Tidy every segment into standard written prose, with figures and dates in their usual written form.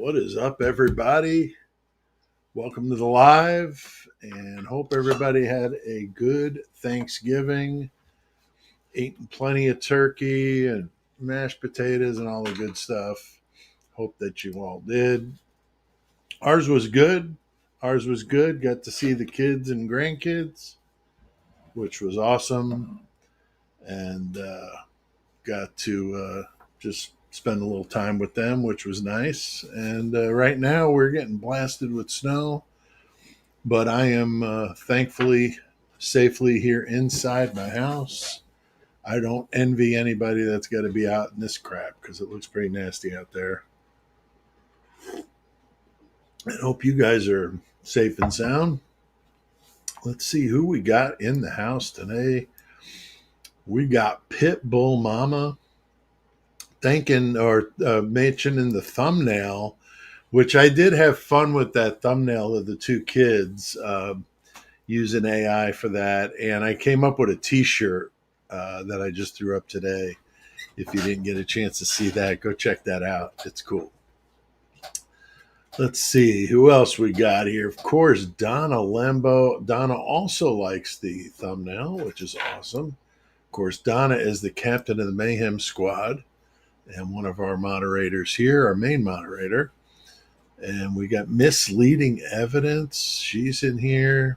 What is up, everybody? Welcome to the live, and hope everybody had a good Thanksgiving, eating plenty of turkey and mashed potatoes and all the good stuff. Hope that you all did. Ours was good. Ours was good. Got to see the kids and grandkids, which was awesome, and got to just spend a little time with them, which was nice. And right now we're getting blasted with snow, but I am thankfully safely here inside my house. I don't envy anybody that's got to be out in this crap because it looks pretty nasty out there. I hope you guys are safe and sound. Let's see who we got in the house today. We got Pitbull Mama thanking or mentioning the thumbnail, which I did have fun with that thumbnail of the two kids using AI for that. And I came up with a t-shirt that I just threw up today. If you didn't get a chance to see that, go check that out. It's cool. Let's see who else we got here. Of course, Donna Lembo. Donna also likes the thumbnail, which is awesome. Of course, Donna is the captain of the Mayhem Squad and one of our moderators here, our main moderator. And we got misleading evidence. She's in here.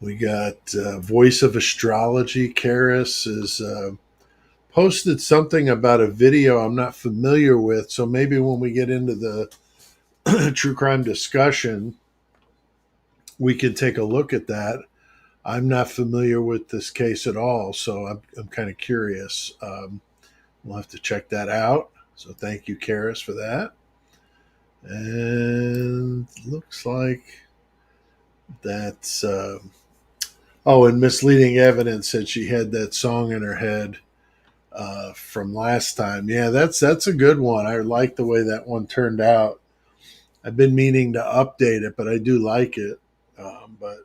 We got Voice of Astrology. Karis is posted something about a video I'm not familiar with. So maybe when we get into the true crime discussion, we can take a look at that. I'm not familiar with this case at all, so I'm kind of curious. We'll have to check that out. So thank you, Karis, for that. And looks like that's and misleading evidence said she had that song in her head from last time. Yeah, that's a good one. I like the way that one turned out. I've been meaning to update it, but I do like it. But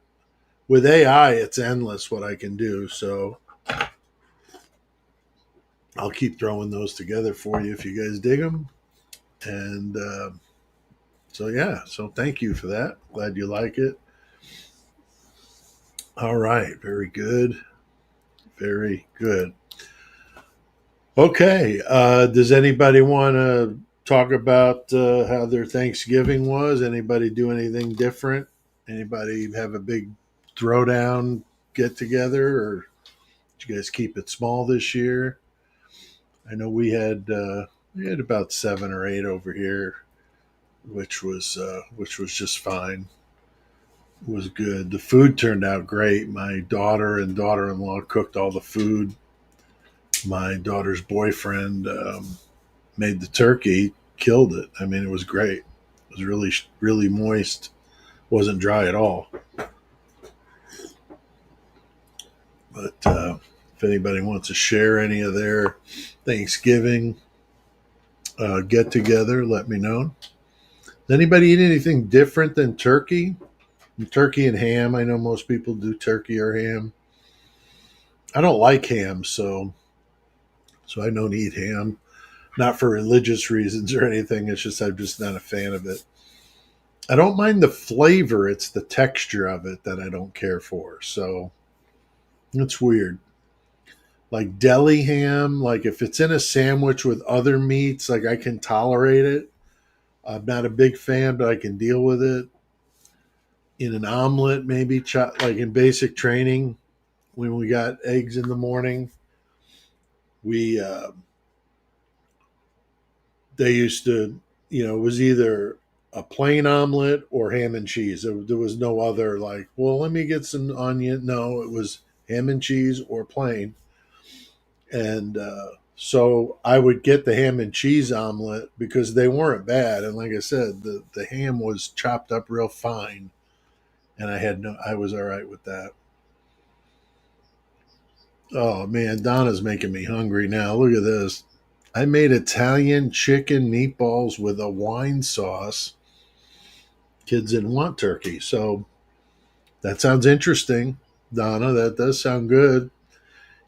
with AI, it's endless what I can do. So I'll keep throwing those together for you if you guys dig them. And so thank you for that. Glad you like it. All right, very good. Very good. Okay, does anybody want to talk about how their Thanksgiving was? Anybody do anything different? Anybody have a big throwdown get together, or did you guys keep it small this year? I know we had about 7 or 8 over here, which was just fine. It was good. The food turned out great. My daughter and daughter-in-law cooked all the food. My daughter's boyfriend made the turkey, killed it. I mean, it was great. It was really, really moist. Wasn't dry at all. But if anybody wants to share any of their Thanksgiving get together, let me know. Does anybody eat anything different than turkey? Turkey and ham. I know most people do turkey or ham. I don't like ham, so I don't eat ham. Not for religious reasons or anything. It's just I'm just not a fan of it. I don't mind the flavor. It's the texture of it that I don't care for. So it's weird. Like deli ham, like if it's in a sandwich with other meats, like I can tolerate it. I'm not a big fan, but I can deal with it. In an omelet, maybe like in basic training, when we got eggs in the morning, we they used to, it was either a plain omelet or ham and cheese. There was no other like, well, let me get some onion. No, it was ham and cheese or plain. And so I would get the ham and cheese omelet because they weren't bad. And like I said, the ham was chopped up real fine. And I was all right with that. Oh man, Donna's making me hungry now. Look at this. I made Italian chicken meatballs with a wine sauce. Kids didn't want turkey. So that sounds interesting, Donna. That does sound good.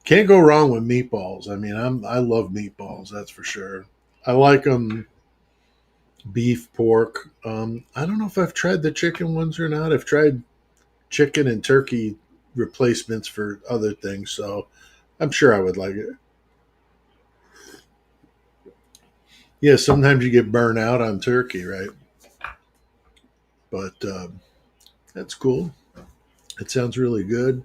Can't go wrong with meatballs. I mean, I love meatballs, that's for sure. I like them. beef, pork. I don't know if I've tried the chicken ones or not. I've tried chicken and turkey replacements for other things, so I'm sure I would like it. Yeah, sometimes you get burnt out on turkey, right? But that's cool. It sounds really good.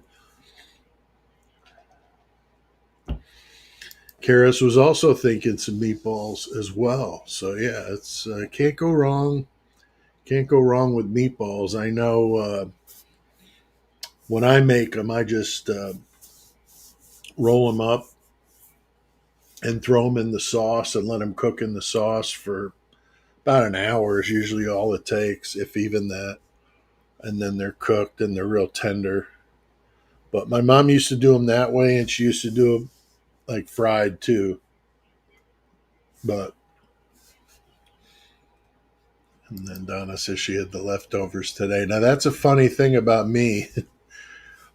Karis was also thinking some meatballs as well. So yeah, it's can't go wrong. Can't go wrong with meatballs. I know when I make them, I just roll them up and throw them in the sauce and let them cook in the sauce for about an hour is usually all it takes, if even that. And then they're cooked and they're real tender. But my mom used to do them that way, and she used to do them like fried too. But and then Donna says she had the leftovers today. Now that's a funny thing about me.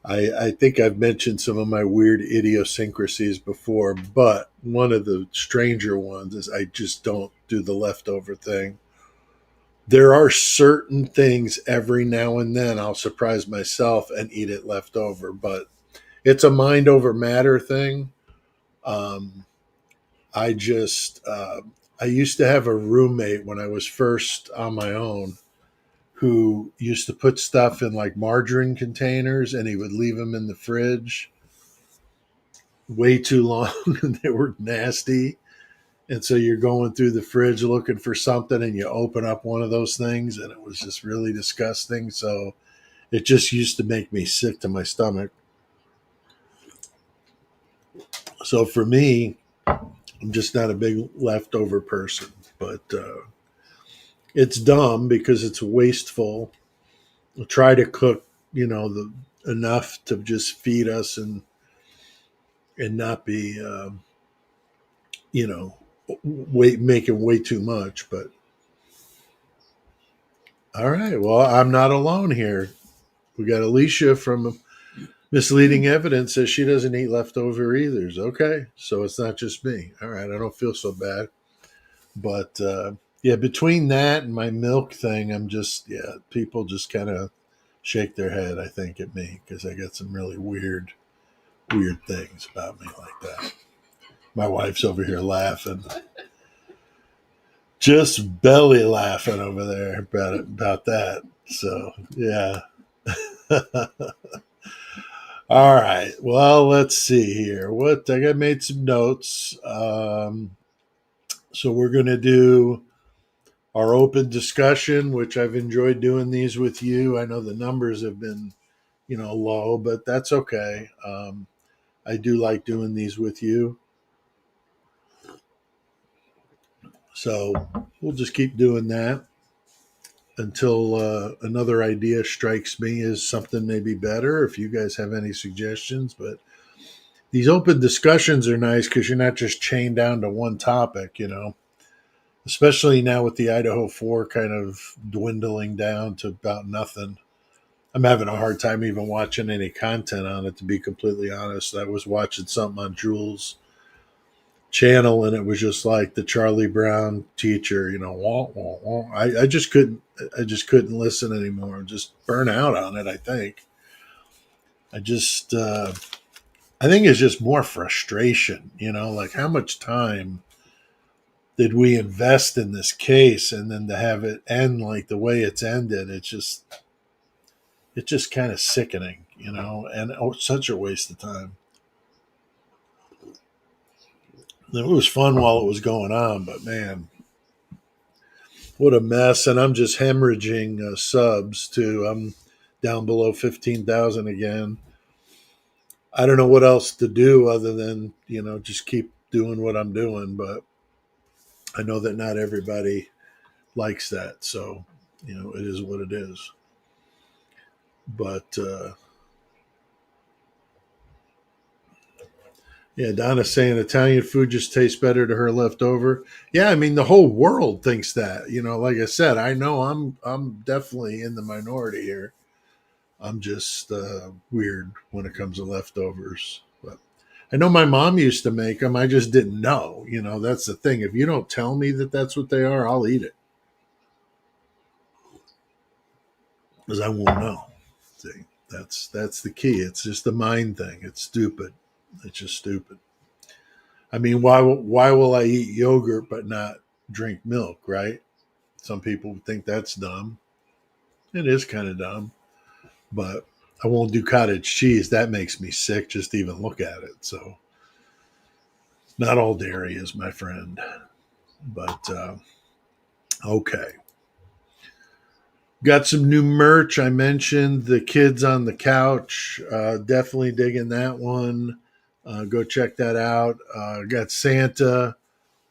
I think I've mentioned some of my weird idiosyncrasies before, but one of the stranger ones is I just don't do the leftover thing. There are certain things every now and then I'll surprise myself and eat it left over, but it's a mind over matter thing. Um, I just, I used to have a roommate when I was first on my own who used to put stuff in like margarine containers and he would leave them in the fridge way too long and they were nasty. And so you're going through the fridge looking for something and you open up one of those things and it was just really disgusting. So it just used to make me sick to my stomach. So for me, I'm just not a big leftover person, but it's dumb because it's wasteful. We'll try to cook, the enough to just feed us and not be, you know, making way too much. But all right, well, I'm not alone here. We got Alicia from Misleading Evidence says she doesn't eat leftover either. Okay, so it's not just me. All right, I don't feel so bad. But yeah, between that and my milk thing, I'm just people just kind of shake their head. I think at me because I got some really weird things about me like that. My wife's over here laughing, just belly laughing over there about that. So yeah. All right. Well, let's see here. What I got made some notes. So we're going to do our open discussion, which I've enjoyed doing these with you. I know the numbers have been, low, but that's okay. I do like doing these with you. So we'll just keep doing that until another idea strikes me as something maybe better. If you guys have any suggestions, but these open discussions are nice because you're not just chained down to one topic, especially now with the Idaho 4 kind of dwindling down to about nothing. I'm having a hard time even watching any content on it, to be completely honest. I was watching something on Jules' channel and it was just like the Charlie Brown teacher, wah, wah, wah. I just couldn't listen anymore. Just burn out on it, I think. I just I think it's just more frustration, like how much time did we invest in this case and then to have it end like the way it's ended, it's just kind of sickening, and such a waste of time. It was fun while it was going on, but man, what a mess! And I'm just hemorrhaging subs too. I'm down below 15,000 again. I don't know what else to do other than just keep doing what I'm doing, but I know that not everybody likes that, so it is what it is. But yeah, Donna's saying Italian food just tastes better to her leftover. Yeah, I mean the whole world thinks that. Like I said, I know I'm definitely in the minority here. I'm just weird when it comes to leftovers. But I know my mom used to make them. I just didn't know. That's the thing. If you don't tell me that that's what they are, I'll eat it. because I won't know. See, that's the key. It's just a mind thing. It's stupid. It's just stupid. I mean, why will I eat yogurt but not drink milk? Right? Some people think that's dumb. It is kind of dumb, but I won't do cottage cheese. That makes me sick just to even look at it. So, not all dairy is my friend. But okay. Got some new merch. I mentioned the kids on the couch. Definitely digging that one. Go check that out. Got Santa.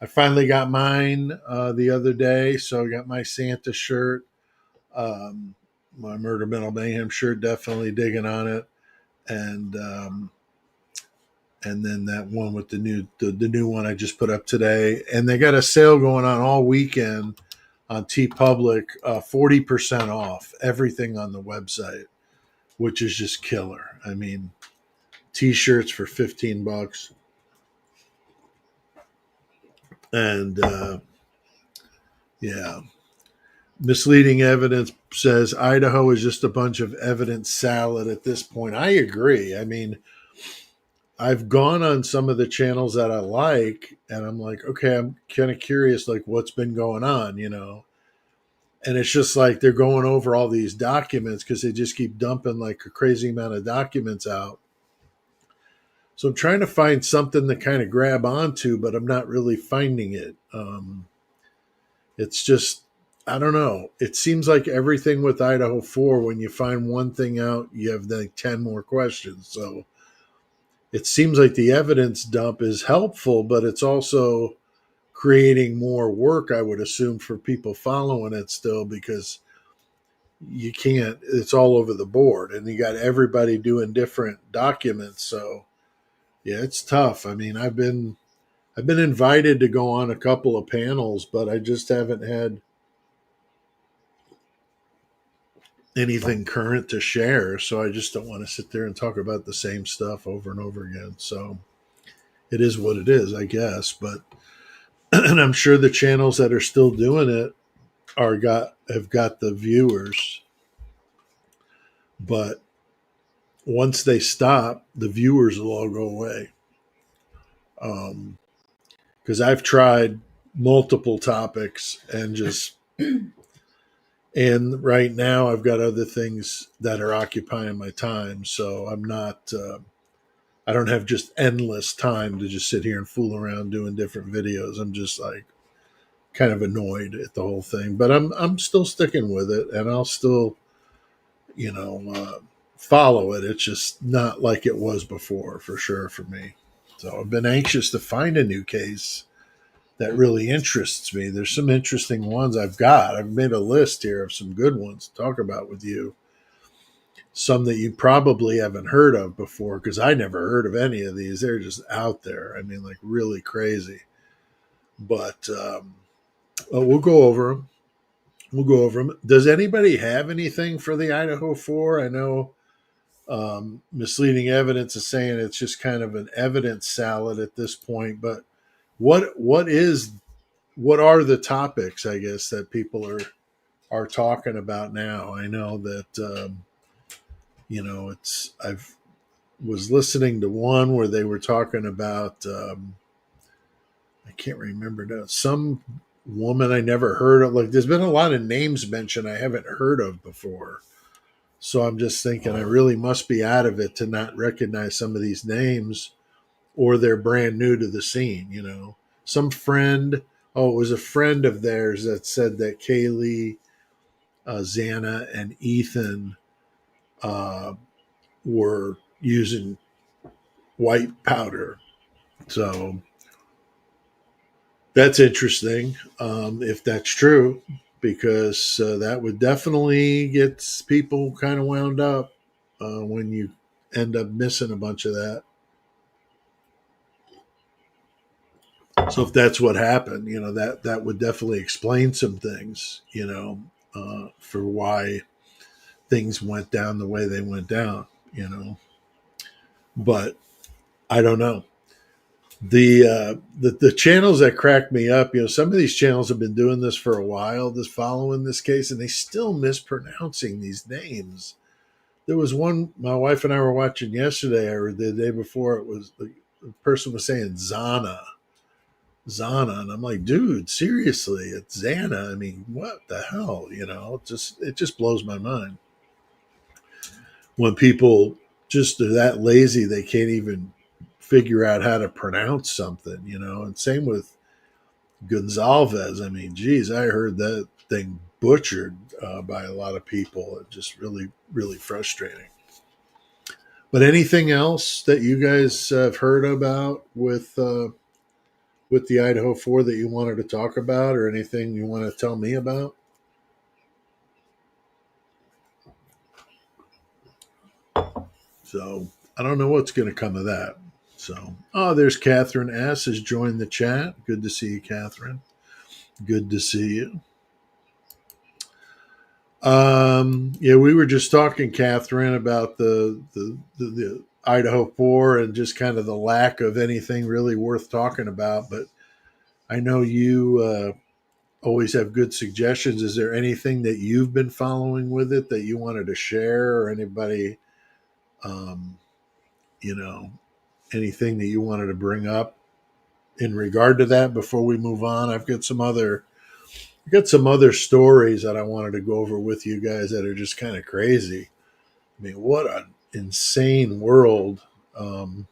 I finally got mine the other day, so I got my Santa shirt. My Murder Metal Mayhem shirt. Definitely digging on it, and and then that one with the new one I just put up today. And they got a sale going on all weekend on T Public, 40% off everything on the website, which is just killer. I mean, t-shirts for $15, and yeah, misleading evidence says Idaho is just a bunch of evidence salad at this point. I agree. I mean, I've gone on some of the channels that I like, and I'm like, okay, I'm kind of curious, like what's been going on, and it's just like they're going over all these documents because they just keep dumping like a crazy amount of documents out. So I'm trying to find something to kind of grab onto, but I'm not really finding it. It's just, I don't know. It seems like everything with Idaho 4, when you find one thing out, you have like 10 more questions. So it seems like the evidence dump is helpful, but it's also creating more work, I would assume, for people following it still, because you can't, it's all over the board and you got everybody doing different documents. So yeah, it's tough. I mean, I've been invited to go on a couple of panels, but I just haven't had anything current to share. So I just don't want to sit there and talk about the same stuff over and over again. So it is what it is, I guess. But and I'm sure the channels that are still doing it have got the viewers, but once they stop, the viewers will all go away. Because I've tried multiple topics and just and right now I've got other things that are occupying my time, so I'm not. I don't have just endless time to just sit here and fool around doing different videos. I'm just like kind of annoyed at the whole thing, but I'm still sticking with it, and I'll still, you know, follow it. It's just not like it was before, for sure, for me. So I've been anxious to find a new case that really interests me. There's some interesting ones I've got. I've made a list here of some good ones to talk about with you. Some that you probably haven't heard of before, because I never heard of any of these. They're just out there. I mean, like really crazy. But we'll go over them. We'll go over them. Does anybody have anything for the Idaho 4? I know misleading evidence is saying it's just kind of an evidence salad at this point. But what is what are the topics, I guess, that people are talking about now? I know that it's I've was listening to one where they were talking about I can't remember now, some woman I never heard of. Like there's been a lot of names mentioned I haven't heard of before. So I'm just thinking I really must be out of it to not recognize some of these names, or they're brand new to the scene. Some friend, oh, it was a friend of theirs that said that Kaylee, Xana, and Ethan uh, were using white powder. So that's interesting, if that's true, because that would definitely get people kind of wound up when you end up missing a bunch of that. So if that's what happened, that would definitely explain some things, for why things went down the way they went down. But I don't know. The channels that crack me up, some of these channels have been doing this for a while, this following this case, and they still mispronouncing these names. There was one my wife and I were watching yesterday, or the day before. It was the person was saying Zana, and I'm like, dude, seriously, it's Xana. I mean, what the hell? It just blows my mind when people just are that lazy they can't even figure out how to pronounce something. And same with Gonzalez. I mean, geez, I heard that thing butchered by a lot of people. It just really, really frustrating. But anything else that you guys have heard about with the Idaho 4 that you wanted to talk about, or anything you want to tell me about? So I don't know what's going to come of that. So, oh, there's Catherine S. has joined the chat. Good to see you, Catherine. Good to see you. Yeah, we were just talking, Catherine, about the Idaho 4 and just kind of the lack of anything really worth talking about. But I know you always have good suggestions. Is there anything that you've been following with it that you wanted to share, or anybody, um, you know, anything that you wanted to bring up in regard to that before we move on? I've got some other stories that I wanted to go over with you guys that are just kind of crazy. I mean, what an insane world that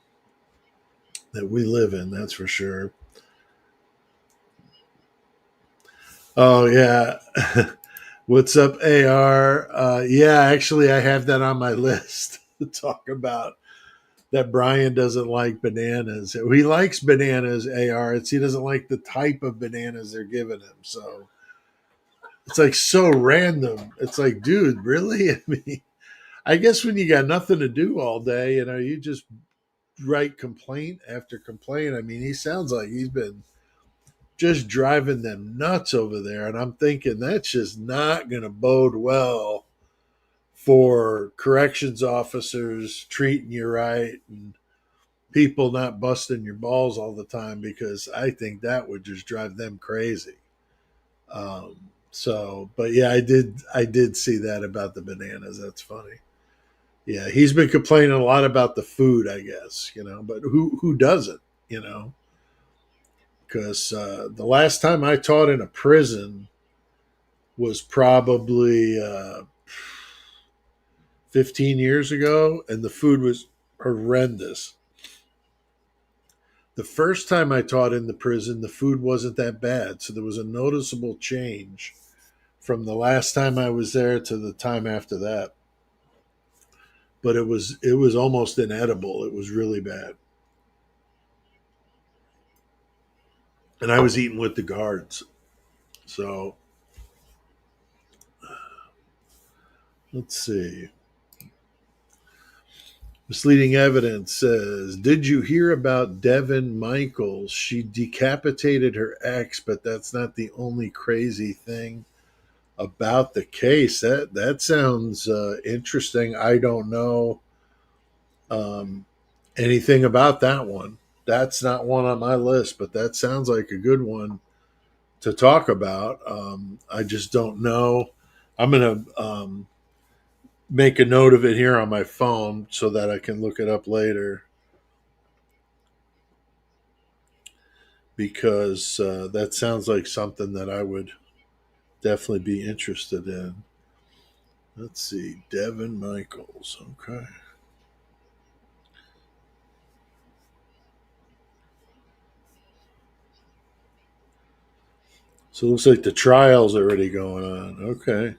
we live in, that's for sure. Oh, yeah. What's up, AR? Yeah, actually, I have that on my list to talk about. That Brian doesn't like bananas. He likes bananas, AR. He doesn't like the type of bananas they're giving him. So it's like so random. It's like, dude, really? I mean, I guess when you got nothing to do all day, you just write complaint after complaint. I mean, he sounds like he's been just driving them nuts over there. And I'm thinking that's just not going to bode well for corrections officers treating you right and people not busting your balls all the time, because I think that would just drive them crazy. But yeah, I did see that about the bananas. That's funny. Yeah, he's been complaining a lot about the food, I guess, but who doesn't, you know? Because the last time I taught in a prison was probably 15 years ago, and the food was horrendous. The first time I taught in the prison, the food wasn't that bad, so there was a noticeable change from the last time I was there to the time after that. But it was almost inedible. It was really bad, and I was eating with the guards. So let's see. Misleading evidence says, "Did you hear about Devin Michaels? She decapitated her ex, but that's not the only crazy thing about the case." That sounds interesting. I don't know um, anything about that one. That's not one on my list, but that sounds like a good one to talk about. I just don't know. I'm gonna make a note of it here on my phone so that I can look it up later, because that sounds like something that I would definitely be interested in. Let's see, Devin Michaels. Okay. So it looks like the trial's already going on. Okay.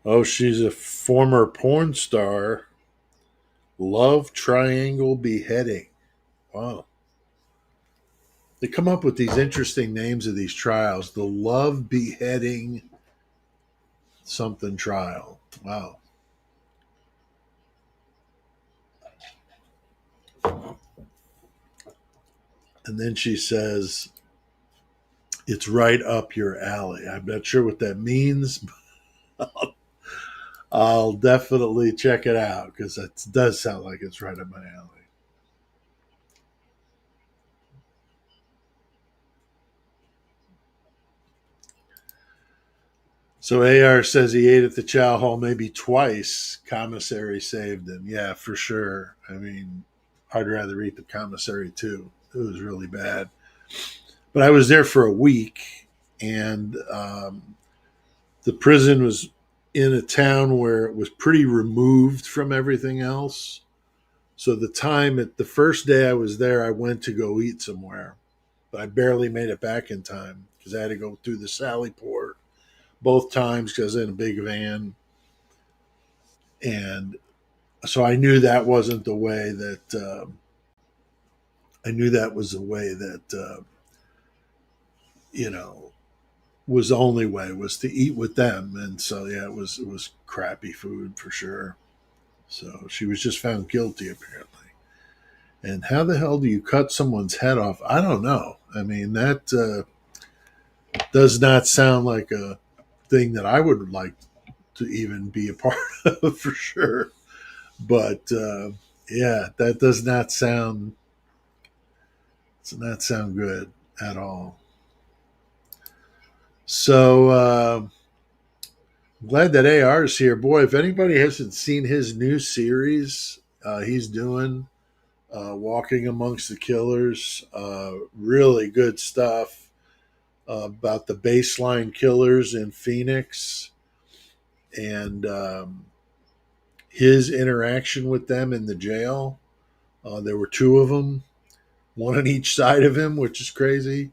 Oh, she's a former porn star. Love triangle beheading. Wow. They come up with these interesting names of these trials. The love beheading something trial. Wow. And then she says, it's right up your alley. I'm not sure what that means. I'll definitely check it out because it does sound like it's right up my alley. So AR says he ate at the chow hall maybe twice. Commissary saved him. Yeah, for sure. I mean, I'd rather eat the commissary too. It was really bad. But I was there for a week, and the prison was in a town where it was pretty removed from everything else. So the first day I was there, I went to go eat somewhere, but I barely made it back in time because I had to go through the Sally Port both times because I was in a big van, and so I knew that wasn't the way that I knew that was the way that you know was the only way was to eat with them, and so yeah, it was crappy food for sure. So she was just found guilty apparently. And how the hell do you cut someone's head off? I don't know. I mean, that does not sound like a thing that I would like to even be a part of for sure. But yeah, that does not sound good at all. So I'm glad that AR is here. Boy, if anybody hasn't seen his new series, he's doing Walking Amongst the Killers. Really good stuff about the baseline killers in Phoenix and his interaction with them in the jail. There were two of them, one on each side of him, which is crazy.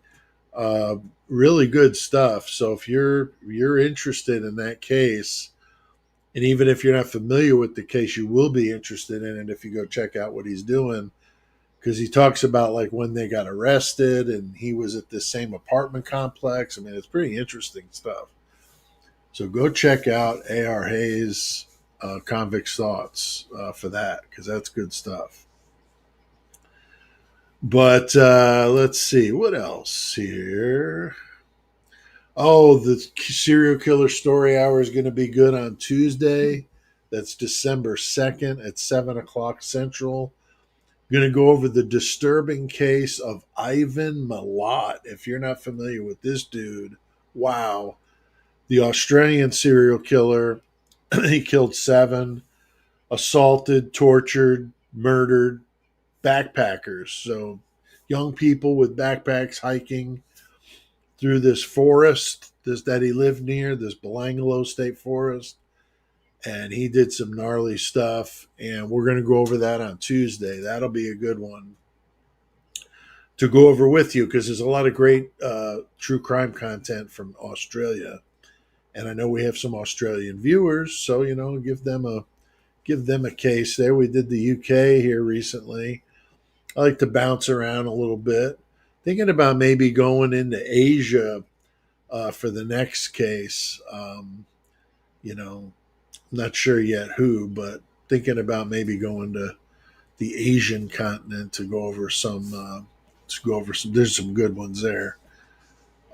Uh, really good stuff. So if you're interested in that case, and even if you're not familiar with the case, you will be interested in it if you go check out what he's doing because he talks about like when they got arrested and he was at this same apartment complex. I mean, it's pretty interesting stuff. So go check out A.R. Hayes' Convict's Thoughts for that because that's good stuff. But let's see what else here. Oh, the serial killer story hour is going to be good on Tuesday. That's December 2nd at 7 o'clock Central. I'm going to go over the disturbing case of Ivan Milat. If you're not familiar with this dude, wow. The Australian serial killer, he killed 7, assaulted, tortured, murdered backpackers. So young people with backpacks hiking through this forest that he lived near, this Belanglo State Forest, and he did some gnarly stuff. And we're going to go over that on Tuesday. That'll be a good one to go over with you because there's a lot of great true crime content from Australia, and I know we have some Australian viewers, so give them a case there. We did the UK here recently. I like to bounce around a little bit. Thinking about maybe going into Asia for the next case. You know, not sure yet who, but thinking about maybe going to the Asian continent to go over some. To go over some. There's some good ones there,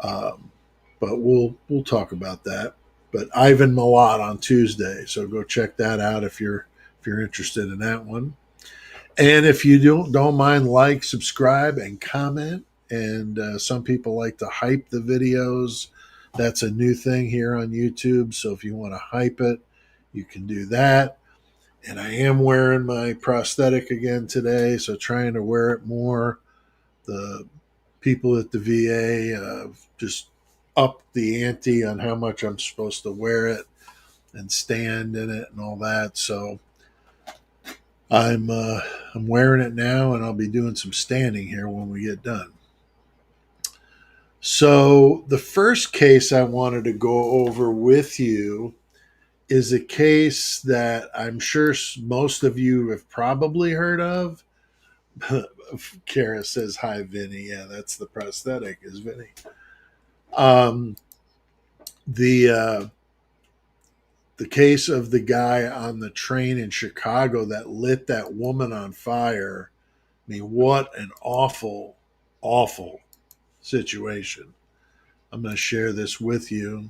um, but we'll talk about that. But Ivan Milat on Tuesday, so go check that out if you're interested in that one. And if you don't mind, like, subscribe, and comment. And some people like to hype the videos. That's a new thing here on YouTube. So if you want to hype it, you can do that. And I am wearing my prosthetic again today, so trying to wear it more. The people at the VA just upped the ante on how much I'm supposed to wear it and stand in it and all that. So I'm wearing it now, and I'll be doing some standing here when we get done. So the first case I wanted to go over with you is a case that I'm sure most of you have probably heard of. Kara says, "Hi, Vinny." Yeah, that's the prosthetic, is Vinny. Um, the the case of the guy on the train in Chicago that lit that woman on fire. I mean, what an awful, awful situation. I'm going to share this with you.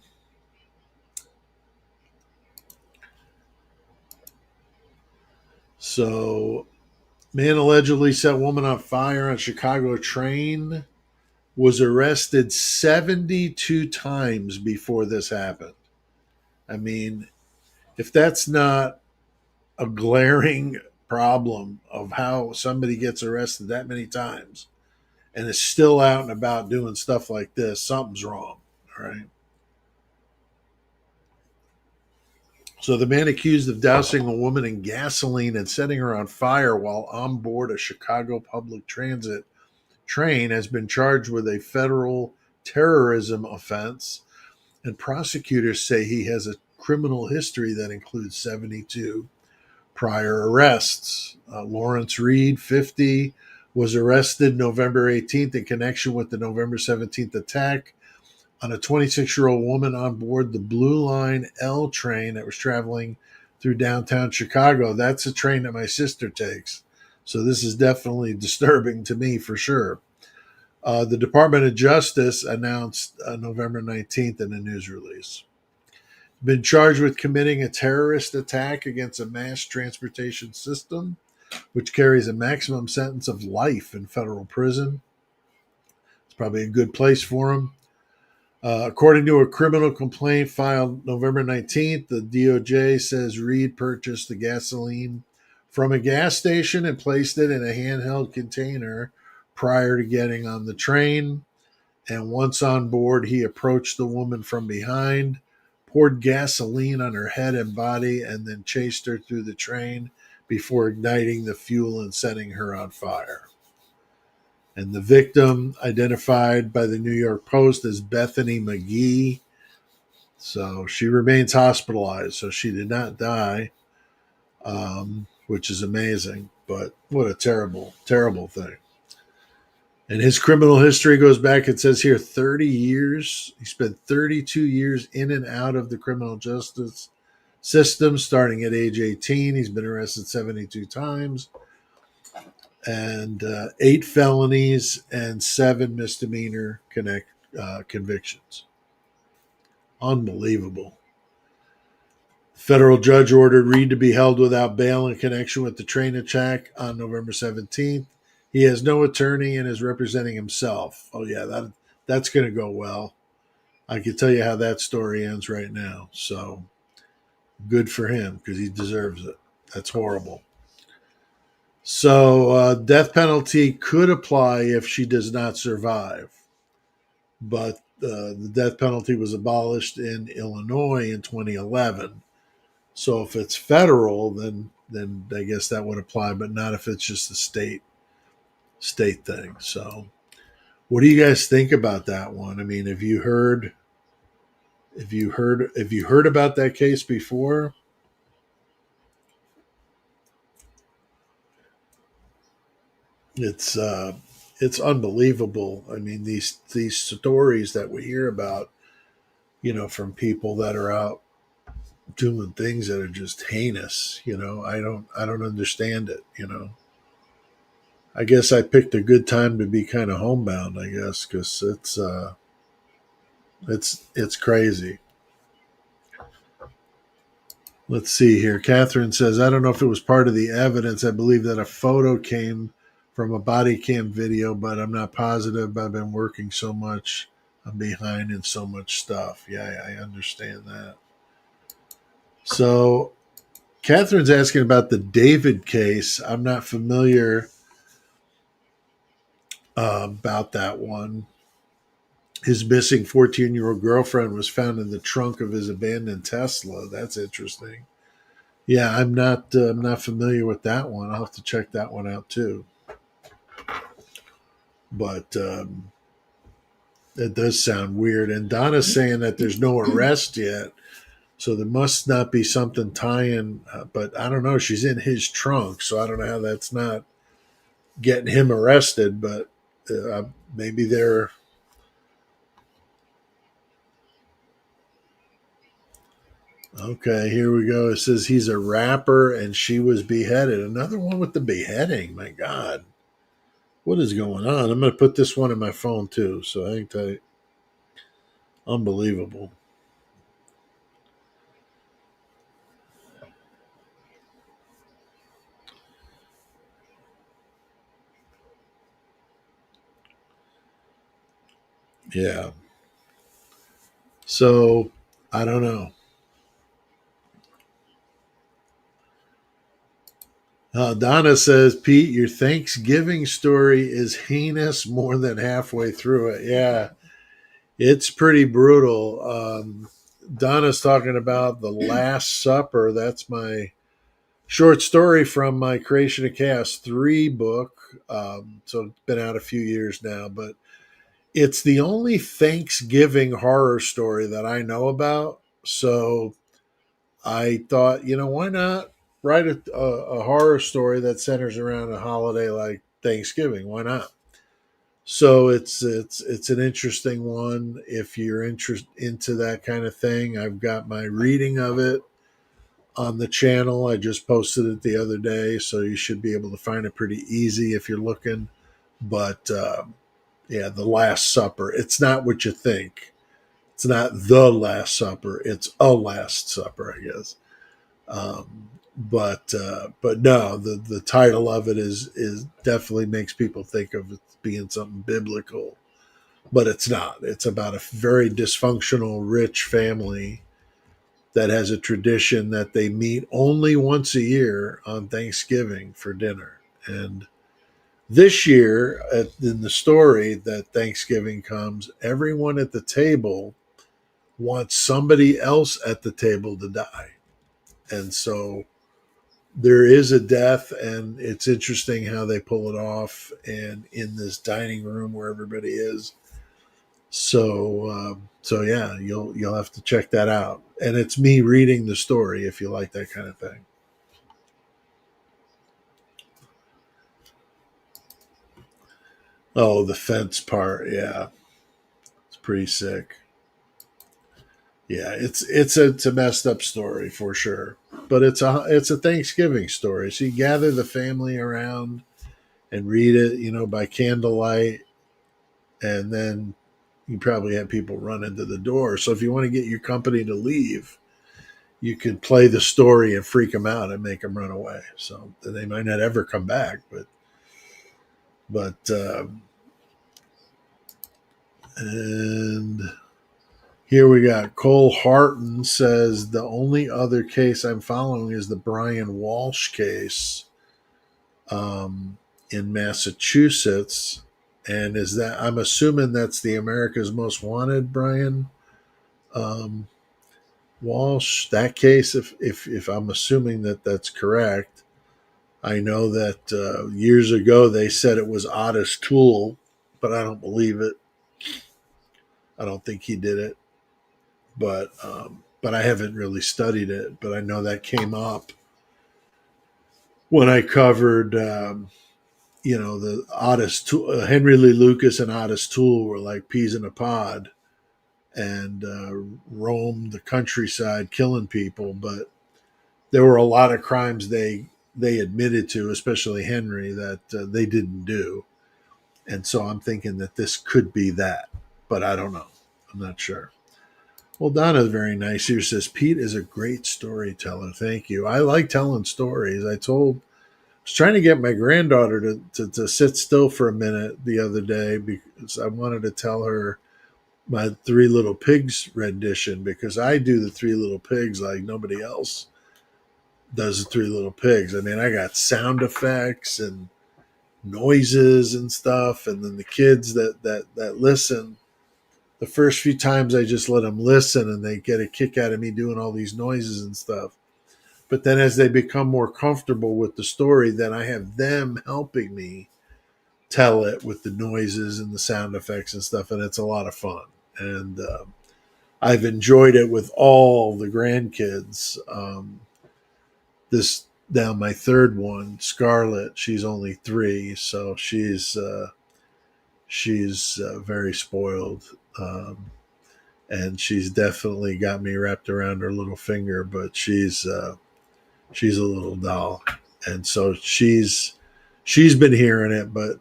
So, man allegedly set woman on fire on Chicago train, was arrested 72 times before this happened. I mean, if that's not a glaring problem of how somebody gets arrested that many times and is still out and about doing stuff like this, something's wrong. All right. So the man accused of dousing a woman in gasoline and setting her on fire while on board a Chicago public transit train has been charged with a federal terrorism offense, and prosecutors say he has a criminal history that includes 72 prior arrests. Lawrence Reed, 50, was arrested November 18th in connection with the November 17th attack on a 26-year-old woman on board the Blue Line L train that was traveling through downtown Chicago. That's a train that my sister takes. So this is definitely disturbing to me for sure. The Department of Justice announced November 19th in a news release. Been charged with committing a terrorist attack against a mass transportation system, which carries a maximum sentence of life in federal prison. It's probably a good place for him. According to a criminal complaint filed November 19th, the DOJ says Reed purchased the gasoline from a gas station and placed it in a handheld container prior to getting on the train. And once on board, he approached the woman from behind, poured gasoline on her head and body, and then chased her through the train before igniting the fuel and setting her on fire. And the victim, identified by the New York Post as Bethany McGee, so she remains hospitalized. So she did not die, which is amazing. But what a terrible, terrible thing. And his criminal history goes back, it says here, 30 years. He spent 32 years in and out of the criminal justice system, starting at age 18. He's been arrested 72 times, and 8 felonies and 7 misdemeanor convictions. Unbelievable. Federal judge ordered Reed to be held without bail in connection with the train attack on November 17th. He has no attorney and is representing himself. Oh, yeah, that's going to go well. I can tell you how that story ends right now. So good for him because he deserves it. That's horrible. So death penalty could apply if she does not survive. But the death penalty was abolished in Illinois in 2011. So if it's federal, then I guess that would apply, but not if it's just a state thing. So what do you guys think about that one? I mean, have you heard about that case before? It's uh it's unbelievable. I mean, these stories that we hear about, from people that are out doing things that are just heinous, I don't understand it. I guess I picked a good time to be kind of homebound, I guess, cuz it's crazy. Let's see here. Catherine says, I don't know if it was part of the evidence. I believe that a photo came from a body cam video, but I'm not positive. I've been working so much. I'm behind in so much stuff. Yeah, I understand that. So, Catherine's asking about the David case. I'm not familiar about that one. His missing 14-year-old girlfriend was found in the trunk of his abandoned Tesla. That's interesting. Yeah, I'm not familiar with that one. I'll have to check that one out too. But it does sound weird. And Donna's saying that there's no arrest yet, so there must not be something tying. But I don't know. She's in his trunk, so I don't know how that's not getting him arrested. But maybe they're okay. Here we go. It says he's a rapper and she was beheaded. Another one with the beheading. My God. What is going on? I'm going to put this one in my phone too. So I think that unbelievable. Yeah. So I don't know. Donna says, Pete, your Thanksgiving story is heinous more than halfway through it. Yeah, it's pretty brutal. Donna's talking about the Last Supper. That's my short story from my Creation of Chaos 3 book. So it's been out a few years now, but it's the only Thanksgiving horror story that I know about. So I thought, why not write a horror story that centers around a holiday like Thanksgiving? Why not? So it's an interesting one if you're into that kind of thing. I've got my reading of it on the channel. I just posted it the other day, so you should be able to find it pretty easy if you're looking. But yeah, the Last Supper. It's not what you think. It's not the Last Supper. It's a Last Supper, I guess. But no, the title of it is definitely makes people think of it being something biblical, but it's not. It's about a very dysfunctional rich family that has a tradition that they meet only once a year on Thanksgiving for dinner. And this year, in the story that Thanksgiving comes, everyone at the table wants somebody else at the table to die. And so there is a death, and it's interesting how they pull it off. And in this dining room where everybody is, so yeah, you'll have to check that out. And it's me reading the story if you like that kind of thing. Oh, the fence part, yeah, it's pretty sick. Yeah, it's a messed up story for sure, but it's a Thanksgiving story. So you gather the family around and read it, by candlelight, and then you probably have people run into the door. So if you want to get your company to leave, you could play the story and freak them out and make them run away. So they might not ever come back, but and here we got Cole Harton says the only other case I'm following is the Brian Walsh case in Massachusetts. And is that, I'm assuming that's the America's Most Wanted Brian um, Walsh, that case, if I'm assuming that that's correct. I know that years ago they said it was Ottis Toole, but I don't believe it. I don't think he did it, but I haven't really studied it. But I know that came up when I covered, the Ottis Toole, Henry Lee Lucas and Ottis Toole were like peas in a pod and roamed the countryside killing people, but there were a lot of crimes they admitted to, especially Henry, that they didn't do. And so I'm thinking that this could be that, but I don't know. I'm not sure. Well, Donna's very nice here. Says Pete is a great storyteller. Thank you. I like telling stories. I was trying to get my granddaughter to sit still for a minute the other day because I wanted to tell her my Three Little Pigs rendition because I do the Three Little Pigs like nobody else does the Three Little Pigs. I mean, I got sound effects and noises and stuff, and then the kids that listen. The first few times I just let them listen, and they get a kick out of me doing all these noises and stuff. But then as they become more comfortable with the story, then I have them helping me tell it with the noises and the sound effects and stuff, and it's a lot of fun. And I've enjoyed it with all the grandkids. This now my third one, Scarlett. She's only 3, so she's very spoiled, and she's definitely got me wrapped around her little finger. But she's a little doll, and so she's been hearing it, but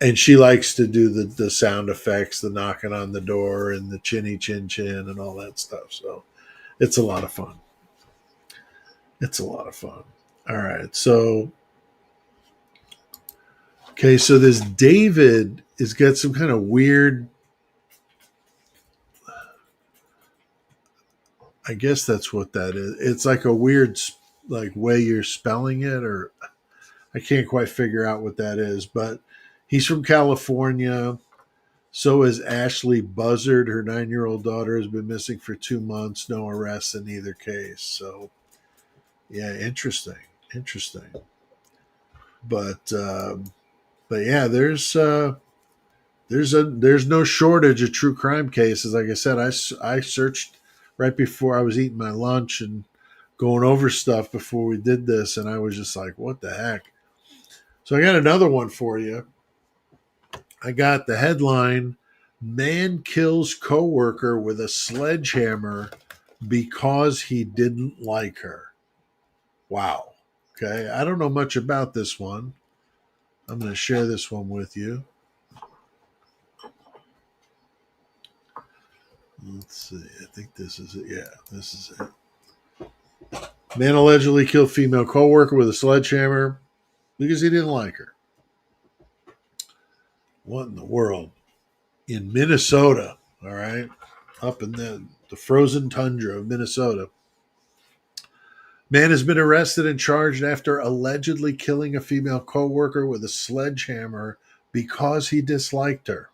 and she likes to do the sound effects, the knocking on the door and the chinny chin chin and all that stuff. So it's a lot of fun. It's a lot of fun. All right, so okay, so this David has got some kind of weird I guess that's what that is. It's like a weird like way you're spelling it, or I can't quite figure out what that is. But he's from California. So is Ashley Buzzard. Her 9-year-old daughter has been missing for 2 months. No arrests in either case. So yeah, interesting, interesting. But but yeah, there's no shortage of true crime cases. Like I said, I searched right before I was eating my lunch and going over stuff before we did this, and I was just like, what the heck? So I got another one for you. I got the headline: Man kills coworker with a sledgehammer because he didn't like her. Wow. Okay, I don't know much about this one. I'm going to share this one with you. Let's see. I think this is it. Yeah, this is it. Man allegedly killed female coworker with a sledgehammer because he didn't like her. What in the world? In Minnesota, all right, up in the frozen tundra of Minnesota, man has been arrested and charged after allegedly killing a female coworker with a sledgehammer because he disliked her.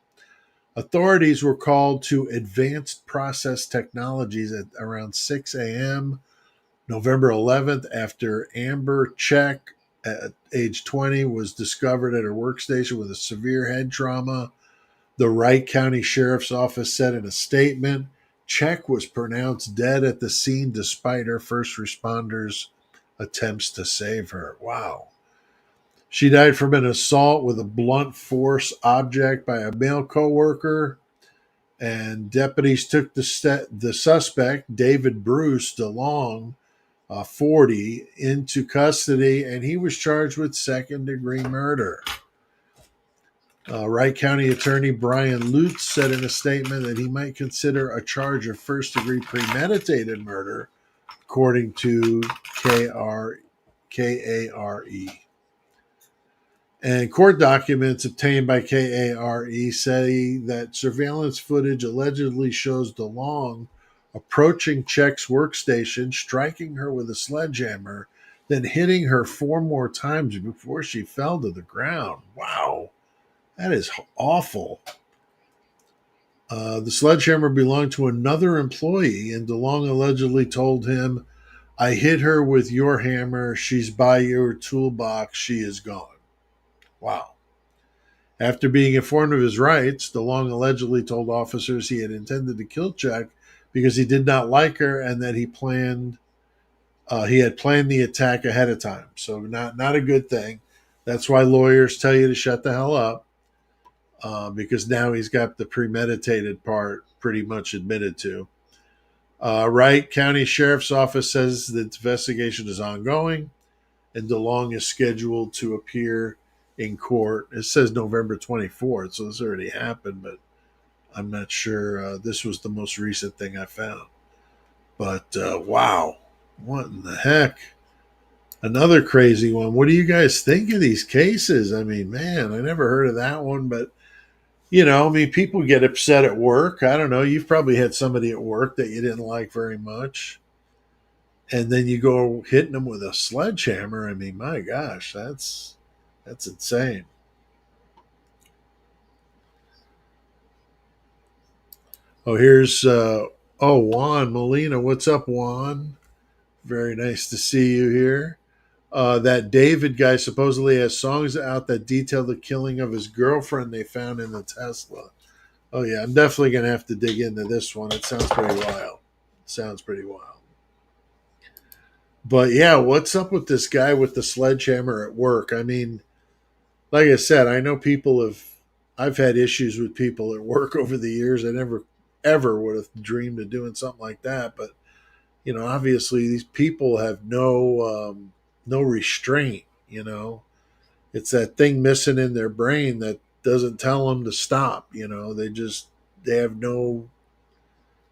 Authorities were called to Advanced Process Technologies at around 6 a.m. November 11th after Amber Check, at age 20, was discovered at her workstation with a severe head trauma. The Wright County Sheriff's Office said in a statement, Check was pronounced dead at the scene despite her first responders' attempts to save her. Wow. She died from an assault with a blunt force object by a male coworker, and deputies took the suspect, David Bruce DeLong, 40, into custody, and he was charged with second-degree murder. Wright County Attorney Brian Lutz said in a statement that he might consider a charge of first-degree premeditated murder, according to KARE. And court documents obtained by KARE say that surveillance footage allegedly shows DeLong approaching Check's workstation, striking her with a sledgehammer, then hitting her 4 more times before she fell to the ground. Wow, that is awful. The sledgehammer belonged to another employee, and DeLong allegedly told him, I hit her with your hammer. She's by your toolbox. She is gone. Wow. After being informed of his rights, DeLong allegedly told officers he had intended to kill Check because he did not like her and that he had planned the attack ahead of time. So not a good thing. That's why lawyers tell you to shut the hell up, because now he's got the premeditated part pretty much admitted to. Wright County Sheriff's Office says the investigation is ongoing, and DeLong is scheduled to appear in court. It says November 24th, so this already happened, but I'm not sure. This was the most recent thing I found. But wow, what in the heck? Another crazy one. What do you guys think of these cases? I mean, man, I never heard of that one, but I mean, people get upset at work. I don't know. You've probably had somebody at work that you didn't like very much, and then you go hitting them with a sledgehammer. I mean, my gosh, that's insane. Oh, here's Juan Molina. What's up, Juan? Very nice to see you here. That David guy supposedly has songs out that detail the killing of his girlfriend they found in the Tesla. Oh yeah, I'm definitely gonna have to dig into this one. It sounds pretty wild. Sounds pretty wild. But yeah, what's up with this guy with the sledgehammer at work? I mean, like I said, I know I've had issues with people at work over the years. I never ever would have dreamed of doing something like that. But obviously these people have no restraint. It's that thing missing in their brain that doesn't tell them to stop. They have no.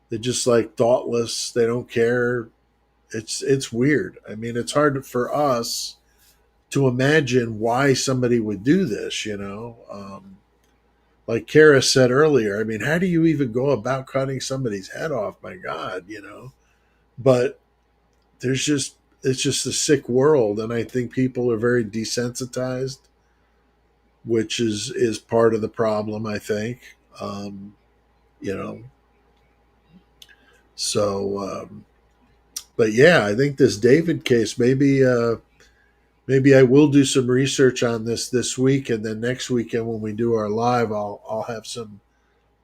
They're just like thoughtless. They don't care. It's weird. I mean, it's hard for us to imagine why somebody would do this. Like Kara said earlier. I mean, how do you even go about cutting somebody's head off? My God. But there's just it's just a sick world, and I think people are very desensitized, which is part of the problem. I think, you know. So, but yeah, I think this David case maybe I will do some research on this week, and then next weekend when we do our live, I'll have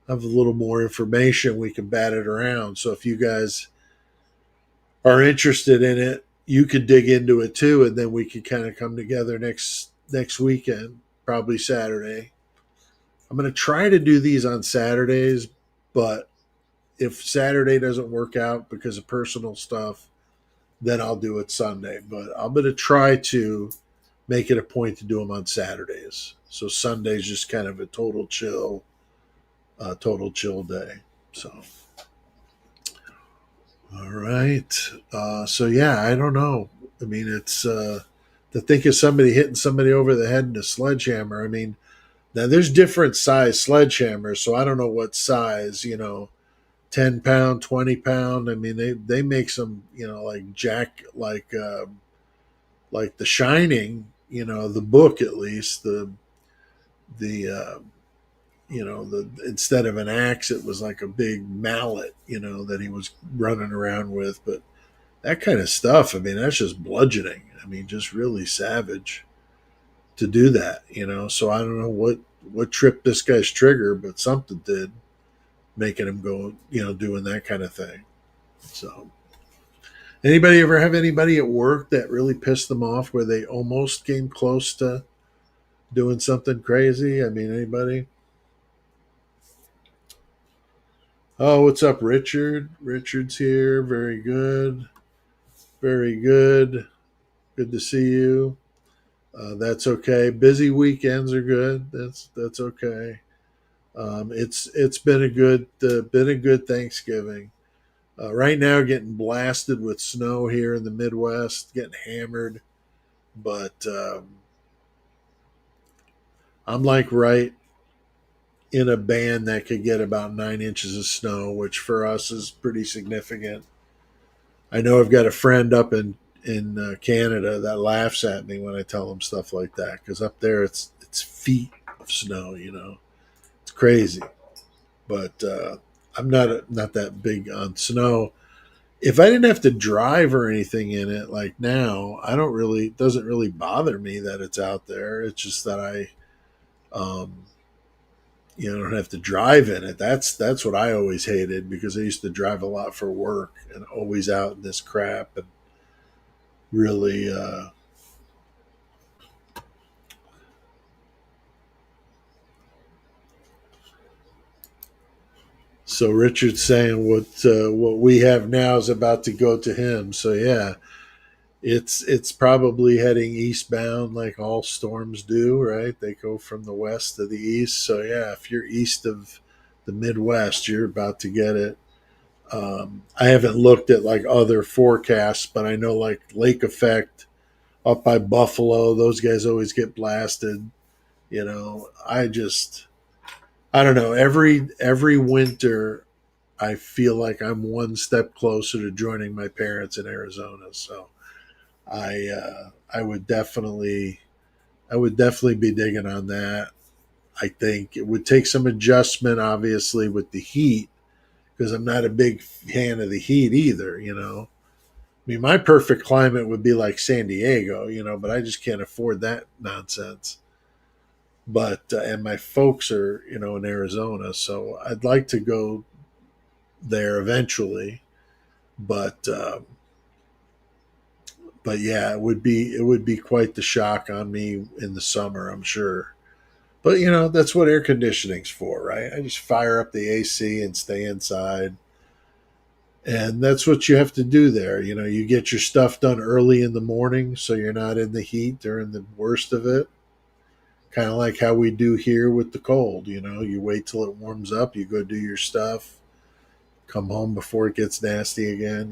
a little more information. We can bat it around. So if you guys are interested in it, you could dig into it too, and then we could kind of come together next weekend, probably Saturday. I'm going to try to do these on Saturdays, but if Saturday doesn't work out because of personal stuff, then I'll do it Sunday. But I'm going to try to make it a point to do them on Saturdays. So Sunday's just kind of a total chill day. So, all right. So yeah, I don't know. I mean, it's to think of somebody hitting somebody over the head in a sledgehammer. I mean, now there's different size sledgehammers, so I don't know what size. 10 pound, 20 pound. I mean, they make some, like The Shining. The book at least the the instead of an axe, it was like a big mallet. That he was running around with, but that kind of stuff. I mean, that's just bludgeoning. I mean, just really savage to do that. So I don't know what tripped this guy's trigger, but something did, making him go, doing that kind of thing. So, anybody ever have anybody at work that really pissed them off where they almost came close to doing something crazy? I mean, anybody? Oh, what's up, Richard? Richard's here. Very good. Very good. Good to see you. That's okay. Busy weekends are good. That's okay. It's been a good Thanksgiving. Right now, getting blasted with snow here in the Midwest, getting hammered. But I'm like right in a band that could get about 9 inches of snow, which for us is pretty significant. I know I've got a friend up in Canada that laughs at me when I tell him stuff like that, because up there it's feet of snow. It's crazy. But I'm not that big on snow. If I didn't have to drive or anything in it, like now, I don't really it doesn't really bother me that it's out there. It's just that um, don't have to drive in it. That's what I always hated, because I used to drive a lot for work and always out in this crap, and really. So Richard's saying what we have now is about to go to him. So yeah, it's probably heading eastbound like all storms do, right? They go from the west to the east. So yeah, if you're east of the Midwest, you're about to get it. I haven't looked at like other forecasts, but I know like lake effect up by Buffalo, those guys always get blasted. I don't know. Every winter, I feel like I'm one step closer to joining my parents in Arizona. So I would definitely be digging on that. I think it would take some adjustment, obviously, with the heat, because I'm not a big fan of the heat either. I mean, my perfect climate would be like San Diego, but I just can't afford that nonsense. But and my folks are, in Arizona, so I'd like to go there eventually. But yeah, it would be quite the shock on me in the summer, I'm sure. But that's what air conditioning's for, right? I just fire up the AC and stay inside. And that's what you have to do there. You get your stuff done early in the morning so you're not in the heat during the worst of it. Kind of like how we do here with the cold. You wait till it warms up, you go do your stuff, come home before it gets nasty again.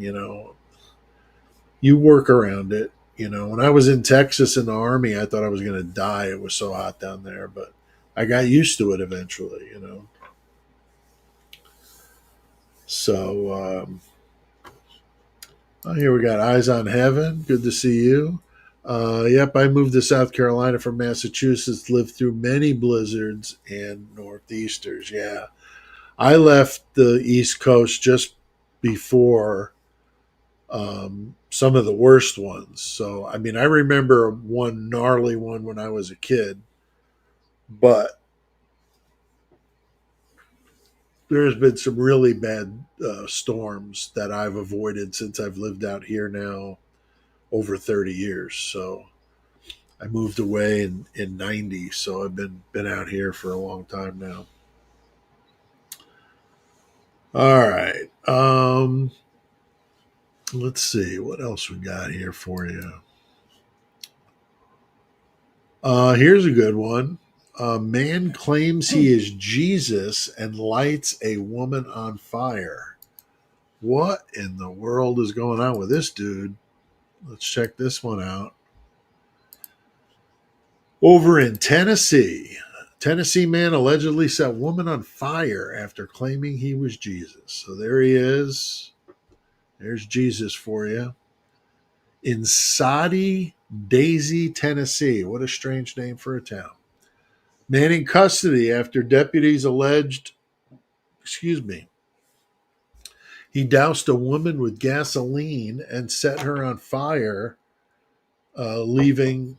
You work around it. When I was in Texas in the Army, I thought I was going to die. It was so hot down there, but I got used to it eventually. So, Oh, here we got Eyes on Heaven. Good to see you. Yep, I moved to South Carolina from Massachusetts, lived through many blizzards and northeasters. Yeah. I left the East Coast just before some of the worst ones. So, I mean, I remember one gnarly one when I was a kid, but there's been some really bad storms that I've avoided since I've lived out here now over 30 years. So, I moved away in 90, so I've been out here for a long time now. All right. Let's see what else we got here for you. Here's a good one. A man claims he is Jesus and lights a woman on fire. What in the world is going on with this dude? Let's check this one out. Over in Tennessee, Tennessee man allegedly set woman on fire after claiming he was Jesus. So there he is. There's Jesus for you. In Soddy Daisy, Tennessee. What a strange name for a town. Man in custody after deputies alleged, excuse me, he doused a woman with gasoline and set her on fire, leaving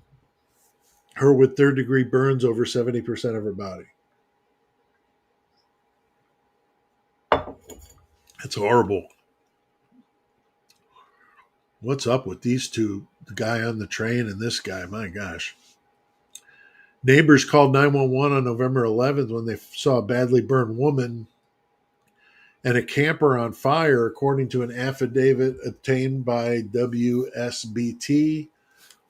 her with third-degree burns over 70% of her body. That's horrible. What's up with these two? The guy on the train and this guy, my gosh. Neighbors called 911 on November 11th when they saw a badly burned woman and a camper on fire, according to an affidavit obtained by WSBT.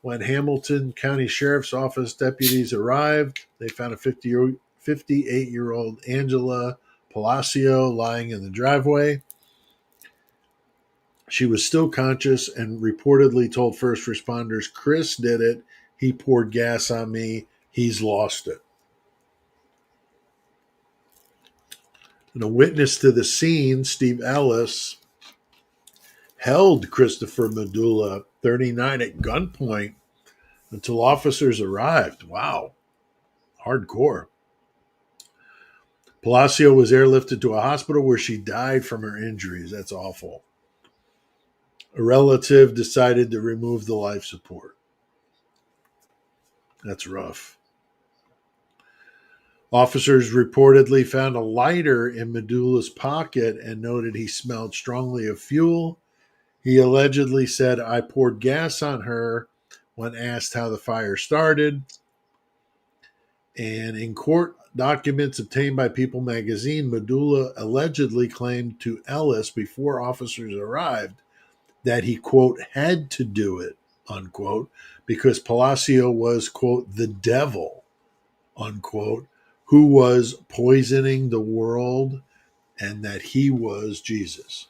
When Hamilton County Sheriff's Office deputies arrived, they found a 58-year-old Angela Palacio lying in the driveway. She was still conscious and reportedly told first responders, "Chris did it. He poured gas on me. He's lost it." And a witness to the scene, Steve Ellis, held Christopher Medulla, 39, at gunpoint until officers arrived. Wow, hardcore. Palacio was airlifted to a hospital where she died from her injuries. That's awful. A relative decided to remove the life support. That's rough. Officers reportedly found a lighter in Medulla's pocket and noted he smelled strongly of fuel. He allegedly said, "I poured gas on her," when asked how the fire started. And in court documents obtained by People magazine, Medulla allegedly claimed to Ellis before officers arrived that he, quote, had to do it, unquote, because Palacio was, quote, the devil, unquote, who was poisoning the world, and that he was Jesus.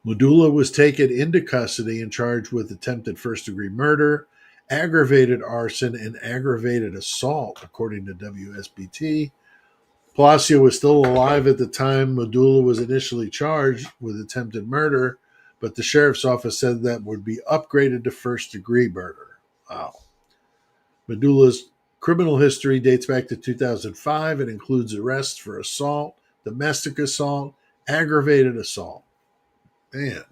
Medulla was taken into custody and charged with attempted first-degree murder, aggravated arson, and aggravated assault, according to WSBT. Palacio was still alive at the time Medulla was initially charged with attempted murder, but the sheriff's office said that would be upgraded to first-degree murder. Wow. Medulla's criminal history dates back to 2005 and includes arrests for assault, domestic assault, aggravated assault. Man.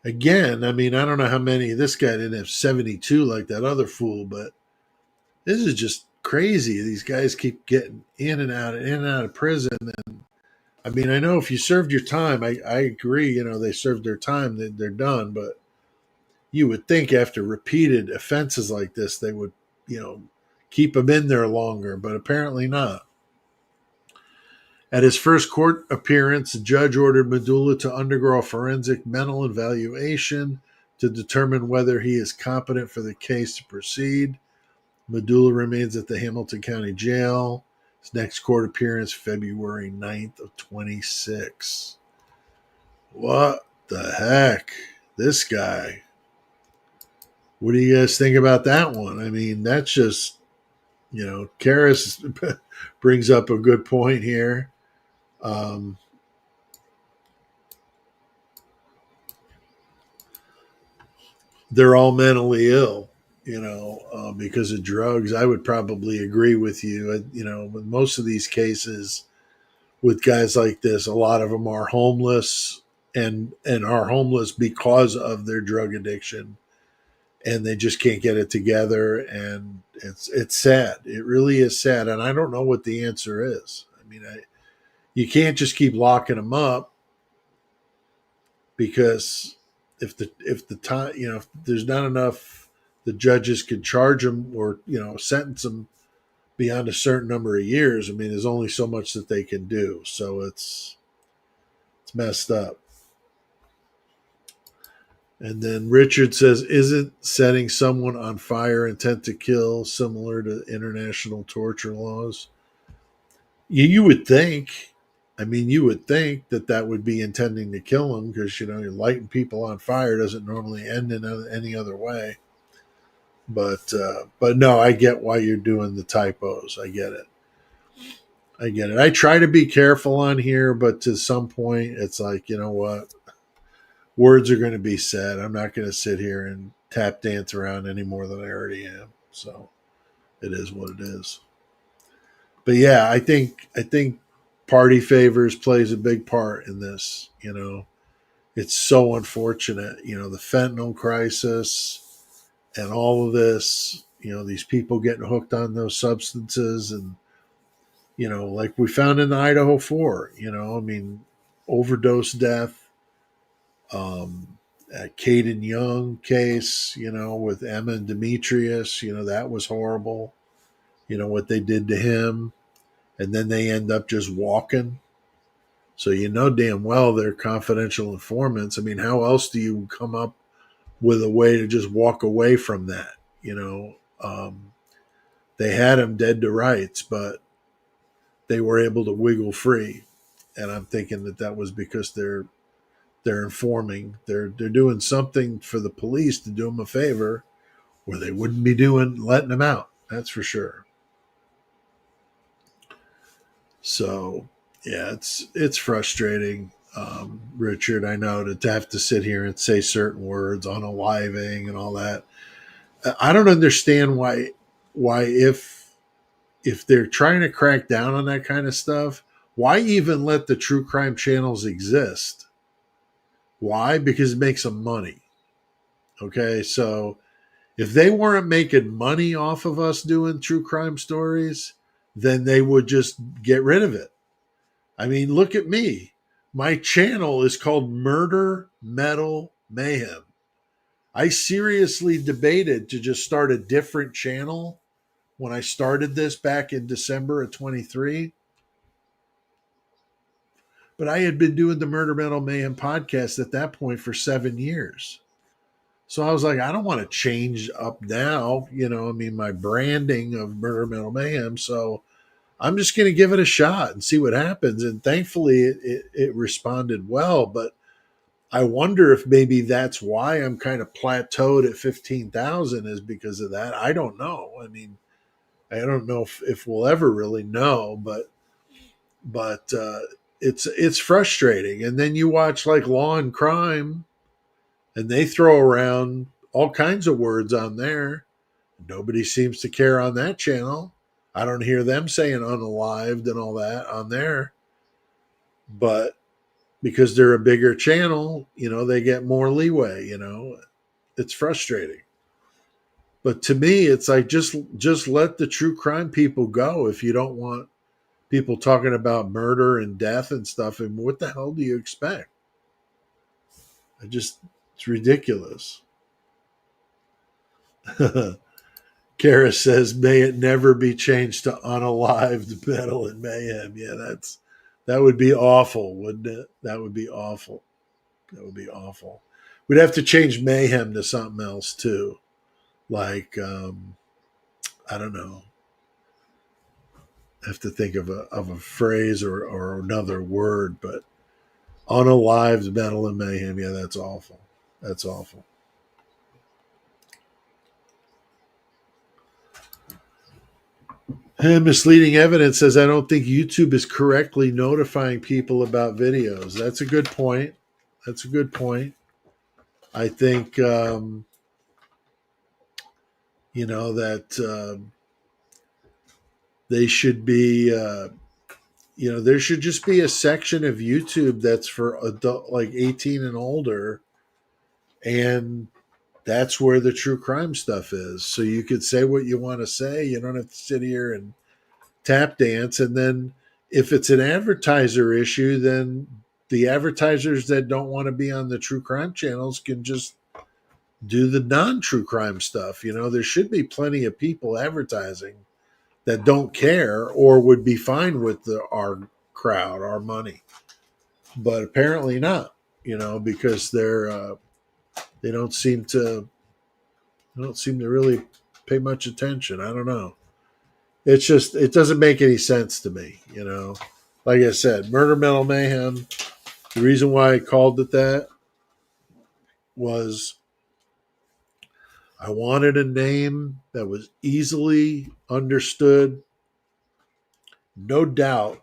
Again, I mean, I don't know how many. This guy didn't have 72 like that other fool, but this is just crazy. These guys keep getting in and out of prison. And I mean, I know if you served your time, I agree, they served their time, they're done. But you would think after repeated offenses like this, they would, you know, keep them in there longer, but apparently not. At his first court appearance, the judge ordered Medulla to undergo a forensic mental evaluation to determine whether he is competent for the case to proceed. Medulla remains at the Hamilton County Jail. His next court appearance, February 9th of 26. What the heck? This guy. What do you guys think about that one? I mean, that's just, Karras brings up a good point here. Um, they're all mentally ill, because of drugs. I would probably agree with you. With most of these cases with guys like this, a lot of them are homeless and are homeless because of their drug addiction, and they just can't get it together. And it's sad. It really is sad. And I don't know what the answer is. I mean, you can't just keep locking them up, because if the time, if there's not enough, the judges could charge them or sentence them beyond a certain number of years. I mean, there's only so much that they can do. So it's messed up. And then Richard says, isn't setting someone on fire intent to kill similar to international torture laws? You would think. I mean, you would think that that would be intending to kill them, because you're lighting people on fire doesn't normally end in any other way. But no, I get why you're doing the typos. I get it. I get it. I try to be careful on here, but to some point, it's like, you know what? Words are going to be said. I'm not going to sit here and tap dance around any more than I already am. So it is what it is. But yeah, I think party favors plays a big part in this. It's so unfortunate. The fentanyl crisis and all of this. These people getting hooked on those substances, and like we found in the Idaho 4. I mean, overdose death. Caden Young case, with Emma and Demetrius, that was horrible. What they did to him, and then they end up just walking. So damn well they're confidential informants. I mean, how else do you come up with a way to just walk away from that? They had him dead to rights, but they were able to wiggle free, and I'm thinking that was because they're informing. They're doing something for the police to do them a favor, where they wouldn't be letting them out. That's for sure. So yeah, it's frustrating, Richard. I know to have to sit here and say certain words on a living and all that. I don't understand why if they're trying to crack down on that kind of stuff, why even let the true crime channels exist? Why? Because it makes them money. Okay, so if they weren't making money off of us doing true crime stories, then they would just get rid of it. I mean, look at me. My channel is called Murder Metal Mayhem. I seriously debated to just start a different channel when I started this back in December of 23. But I had been doing the Murder Metal Mayhem podcast at that point for 7 years. So I was like, I don't want to change up now, I mean, my branding of Murder Metal Mayhem. So I'm just going to give it a shot and see what happens. And thankfully, it responded well. But I wonder if maybe that's why I'm kind of plateaued at 15,000 is because of that. I don't know. I mean, I don't know if we'll ever really know, but it's frustrating. And then you watch like Law and Crime, and they throw around all kinds of words on there. Nobody seems to care on that channel. I don't hear them saying unalived and all that on there. But because they're a bigger channel, they get more leeway, It's frustrating. But to me, it's like just let the true crime people go if you don't want people talking about murder and death and stuff. And what the hell do you expect? It's ridiculous. Kara says, "May it never be changed to unalived metal and mayhem." Yeah, that would be awful, wouldn't it? That would be awful. That would be awful. We'd have to change mayhem to something else too, like I don't know. I have to think of a phrase or another word, but unalived metal and mayhem. Yeah, that's awful. That's awful. And misleading evidence says, I don't think YouTube is correctly notifying people about videos. That's a good point. That's a good point. I think that they should be, there should just be a section of YouTube that's for adult, like 18 and older, and that's where the true crime stuff is. So you could say what you want to say. You don't have to sit here and tap dance. And then if it's an advertiser issue, then the advertisers that don't want to be on the true crime channels can just do the non-true crime stuff. There should be plenty of people advertising that don't care or would be fine with our crowd, our money, but apparently not. Because they don't seem to really pay much attention. I don't know. It's just it doesn't make any sense to me. Like I said, Murder Metal Mayhem. The reason why I called it that was I wanted a name that was easily understood, no doubt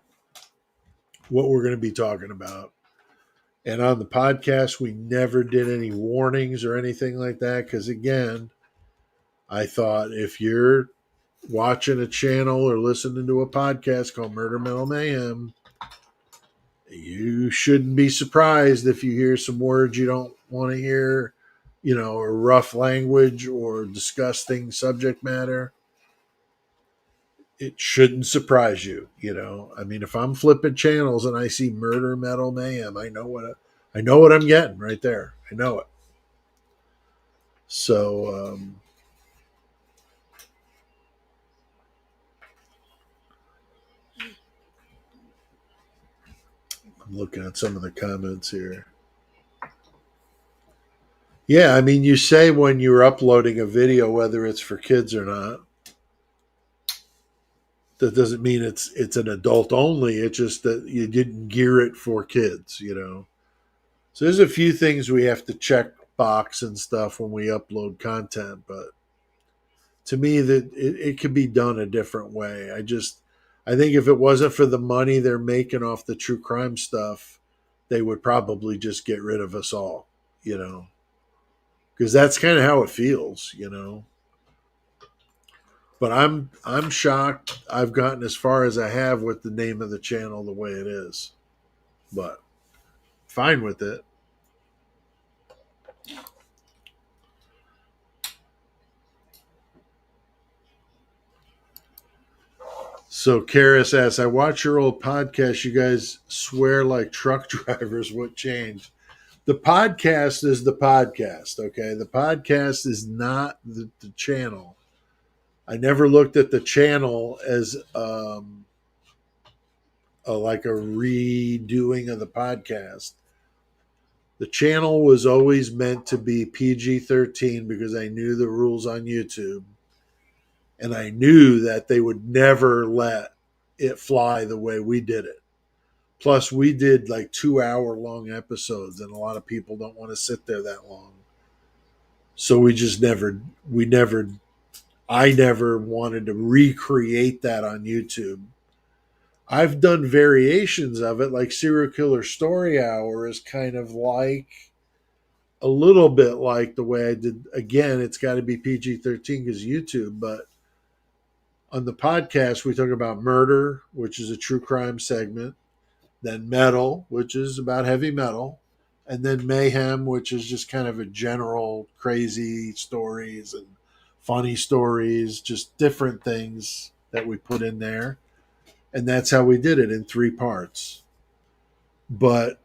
what we're going to be talking about. And on the podcast, we never did any warnings or anything like that because, again, I thought if you're watching a channel or listening to a podcast called Murder Metal Mayhem, you shouldn't be surprised if you hear some words you don't want to hear, or rough language or disgusting subject matter. It shouldn't surprise you. I mean, if I'm flipping channels and I see Murder Metal Mayhem, I know what I'm getting right there. I know it. So I'm looking at some of the comments here. Yeah, I mean, you say when you're uploading a video whether it's for kids or not. That doesn't mean it's an adult only. It's just that you didn't gear it for kids. So there's a few things we have to check box and stuff when we upload content, but to me that it could be done a different way. I think if it wasn't for the money they're making off the true crime stuff, they would probably just get rid of us all. Because that's kind of how it feels. But I'm shocked I've gotten as far as I have with the name of the channel the way it is. But fine with it. So Karis asks, I watch your old podcast. You guys swear like truck drivers. What changed? The podcast is the podcast, okay? The podcast is not the channel. I never looked at the channel as like a redoing of the podcast. The channel was always meant to be PG-13 because I knew the rules on YouTube. And I knew that they would never let it fly the way we did it. Plus, we did like 2 hour long episodes, and a lot of people don't want to sit there that long. So I never wanted to recreate that on YouTube. I've done variations of it, like Serial Killer Story Hour is kind of like a little bit like the way I did. Again, it's got to be PG-13 because YouTube, but on the podcast, we talk about murder, which is a true crime segment, then metal, which is about heavy metal, and then mayhem, which is just kind of a general crazy stories and funny stories, just different things that we put in there. And that's how we did it in 3 parts. But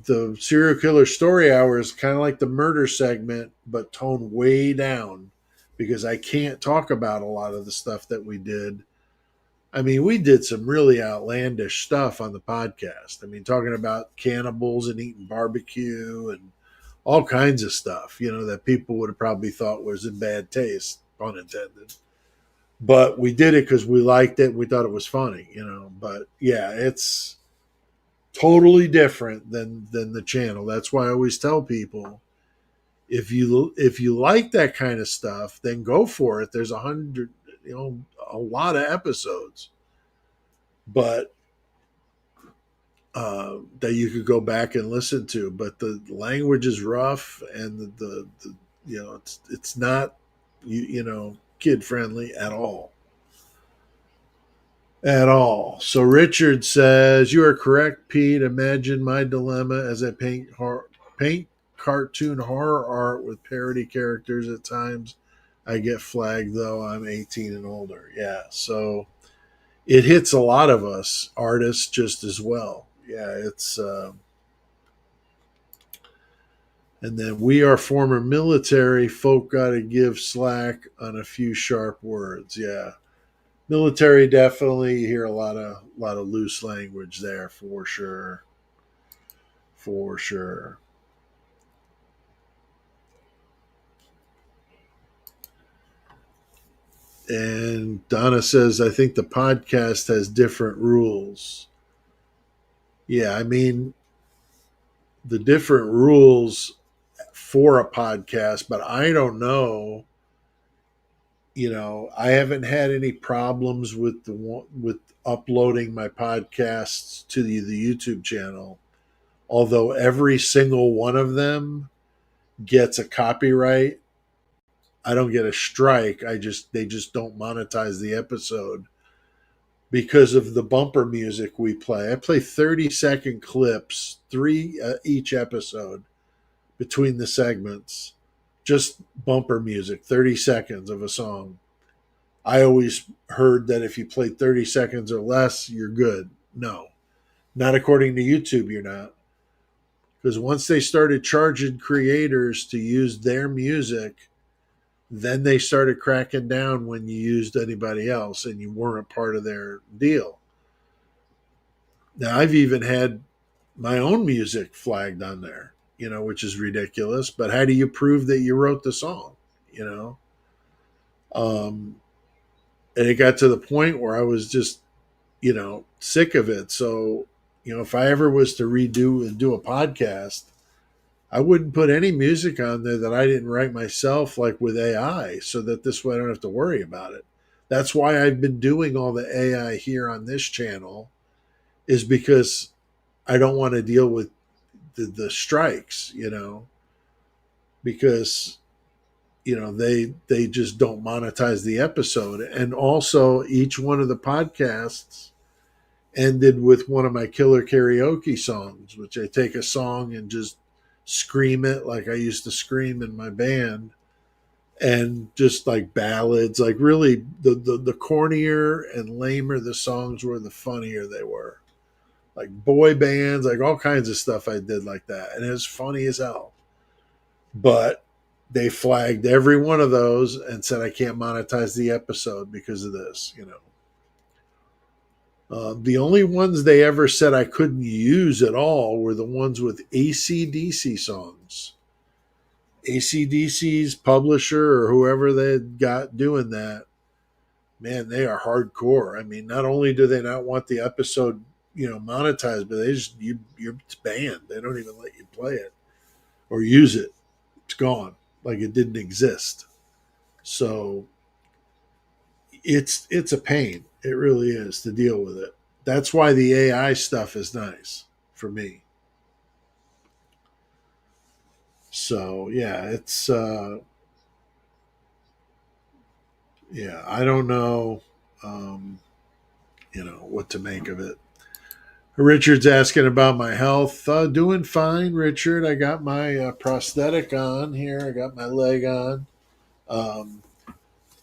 the Serial Killer Story Hour is kind of like the murder segment, but toned way down because I can't talk about a lot of the stuff that we did. I mean, we did some really outlandish stuff on the podcast. I mean, talking about cannibals and eating barbecue and all kinds of stuff, that people would have probably thought was in bad taste, pun intended. But we did it because we liked it. We thought it was funny. But yeah, it's totally different than the channel. That's why I always tell people, if you like that kind of stuff, then go for it. There's a lot of episodes, but that you could go back and listen to. But the language is rough, and the it's not kid friendly at all. At all. So Richard says, "You are correct, Pete. Imagine my dilemma as I paint cartoon horror art with parody characters at times. I get flagged though. I'm 18 and older." Yeah. So it hits a lot of us artists just as well. Yeah, it's and then we are former military folk got to give slack on a few sharp words. Yeah, military definitely you hear a lot of loose language there for sure, for sure. And Donna says, "I think the podcast has different rules." Yeah, I mean the different rules for a podcast, but I don't know. I haven't had any problems with uploading my podcasts to the YouTube channel. Although every single one of them gets a copyright, I don't get a strike. They just don't monetize the episode because of the bumper music we play. I play 30-second clips, three each episode between the segments, just bumper music, 30 seconds of a song. I always heard that if you played 30 seconds or less, you're good. No, not according to YouTube, you're not. Because once they started charging creators to use their music, then they started cracking down when you used anybody else and you weren't part of their deal. Now, I've even had my own music flagged on there, which is ridiculous. But how do you prove that you wrote the song? You know, um, and it got to the point where I was just, sick of it. So, if I ever was to redo and do a podcast, I wouldn't put any music on there that I didn't write myself, like with AI, so that this way I don't have to worry about it. That's why I've been doing all the AI here on this channel, is because I don't want to deal with the strikes, because they just don't monetize the episode. And also, each one of the podcasts ended with one of my killer karaoke songs, which I take a song and just scream it like I used to scream in my band, and just like ballads, like really the cornier and lamer the songs were, the funnier they were. Like boy bands, like all kinds of stuff I did like that, and it was funny as hell. But they flagged every one of those and said I can't monetize the episode because of this. The only ones they ever said I couldn't use at all were the ones with AC/DC songs. AC/DC's publisher or whoever they got doing that, man, they are hardcore. I mean, not only do they not want the episode, monetized, but they just you're banned. They don't even let you play it or use it. It's gone, like it didn't exist. So it's a pain. It really is to deal with it. That's why the AI stuff is nice for me. So yeah, it's yeah, I don't know, um, what to make of it. Richard's asking about my health. Doing fine, Richard. I got my prosthetic on here. I got my leg on. Um,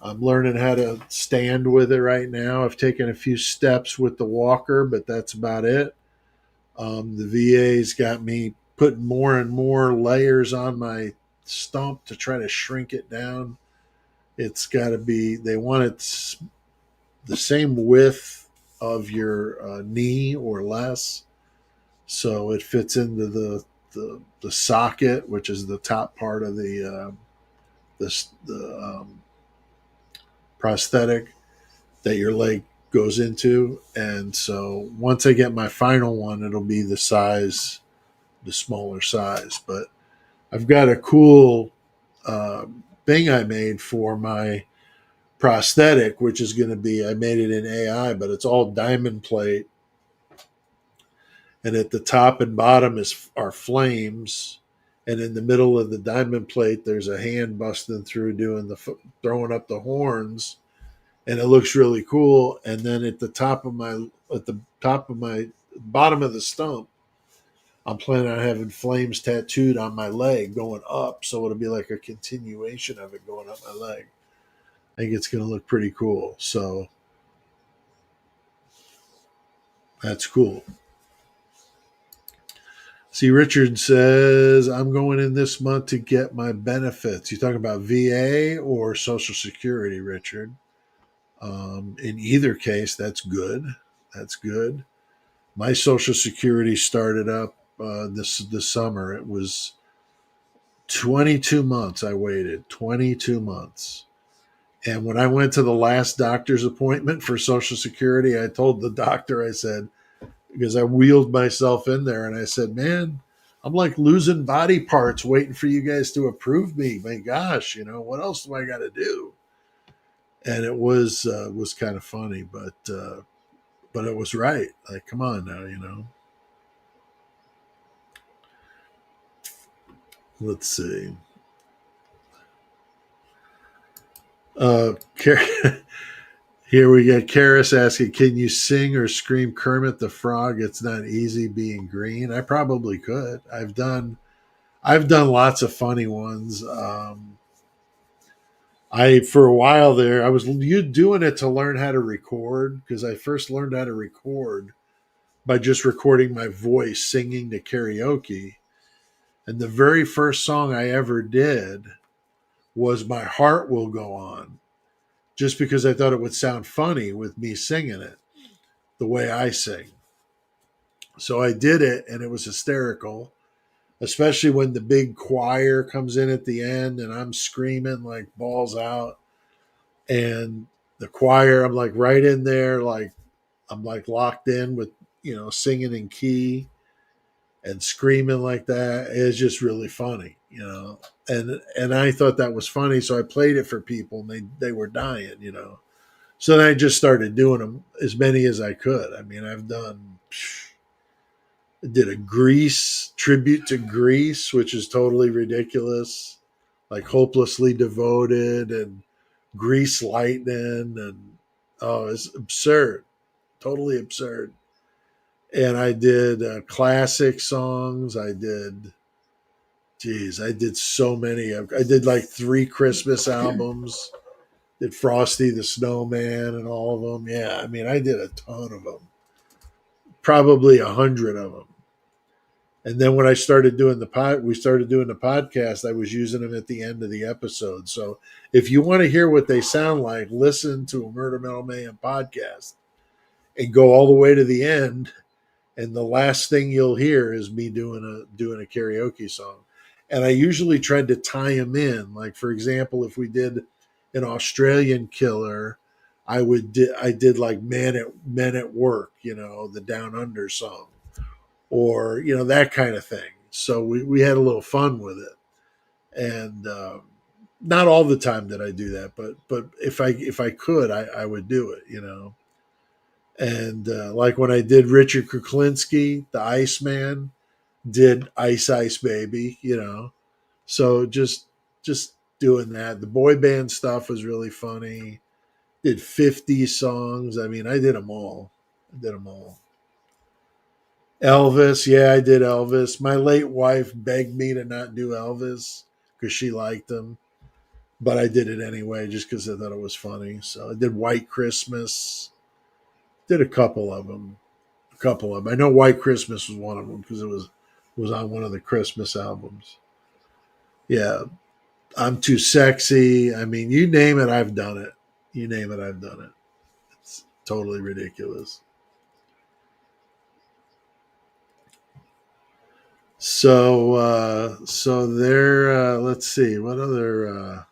I'm learning how to stand with it right now. I've taken a few steps with the walker, but that's about it. The VA's got me putting more and more layers on my stump to try to shrink it down. It's got to be, they want it the same width of your knee or less. So it fits into the socket, which is the top part of the prosthetic that your leg goes into. And so once I get my final one, it'll be the smaller size. But I've got a cool thing I made for my prosthetic, which is going to be, I made it in AI, but it's all diamond plate. And at the top and bottom are flames. and in the middle of the diamond plate, there's a hand busting through doing throwing up the horns, and it looks really cool. And then at the top of my bottom of the stump, I'm planning on having flames tattooed on my leg going up, so it'll be like a continuation of it going up my leg. I think it's going to look pretty cool. So that's cool. See, Richard says, I'm going in this month to get my benefits. You talking about VA or Social Security, Richard? In either case, that's good. That's good. My Social Security started up this summer. It was 22 months I waited, 22 months. And when I went to the last doctor's appointment for Social Security, I told the doctor, I said, because I wheeled myself in there and I said, man, I'm like losing body parts waiting for you guys to approve me. My gosh, what else do I got to do? And it was kind of funny, but it was right. Like, come on now. Let's see. Uh, Here we get Karis asking, can you sing or scream Kermit the Frog? It's not easy being green. I probably could. I've done lots of funny ones. I for a while there, I was you doing it to learn how to record because I first learned how to record by just recording my voice singing to karaoke. And the very first song I ever did was My Heart Will Go On, just because I thought it would sound funny with me singing it the way I sing. So I did it and it was hysterical, especially when the big choir comes in at the end and I'm screaming like balls out. And the choir, I'm like right in there, like I'm like locked in with, singing in key and screaming like that. It's just really funny. And I thought that was funny, so I played it for people and they were dying. So then I just started doing them as many as I could. I mean, I did a Grease tribute to Grease, which is totally ridiculous, like Hopelessly Devoted and Grease Lightning, and oh, it's absurd, totally absurd. And I did classic songs. I did so many. I did like 3 Christmas albums. Did Frosty the Snowman and all of them. Yeah, I mean, I did a ton of them, probably 100 of them. And then when we started doing the podcast, I was using them at the end of the episode. So if you want to hear what they sound like, listen to a Murder Metal Mayhem podcast and go all the way to the end. And the last thing you'll hear is me doing a karaoke song. And I usually tried to tie them in. Like, for example, if we did an Australian killer, I did like Men at Work, the Down Under song, or that kind of thing. So we had a little fun with it, and not all the time did I do that, but if I could, I would do it. And like when I did Richard Kuklinski, the Iceman, did Ice Ice Baby. So just doing that. The boy band stuff was really funny. Did 50 songs. I mean, I did them all. I did them all. Elvis, yeah, I did Elvis. My late wife begged me to not do Elvis because she liked him, but I did it anyway just because I thought it was funny. So I did White Christmas. Did a couple of them. A couple of them. I know White Christmas was one of them because it was on one of the Christmas albums. Yeah, I'm Too Sexy. I mean, you name it, I've done it. You name it, I've done it. It's totally ridiculous. So there. Let's see what other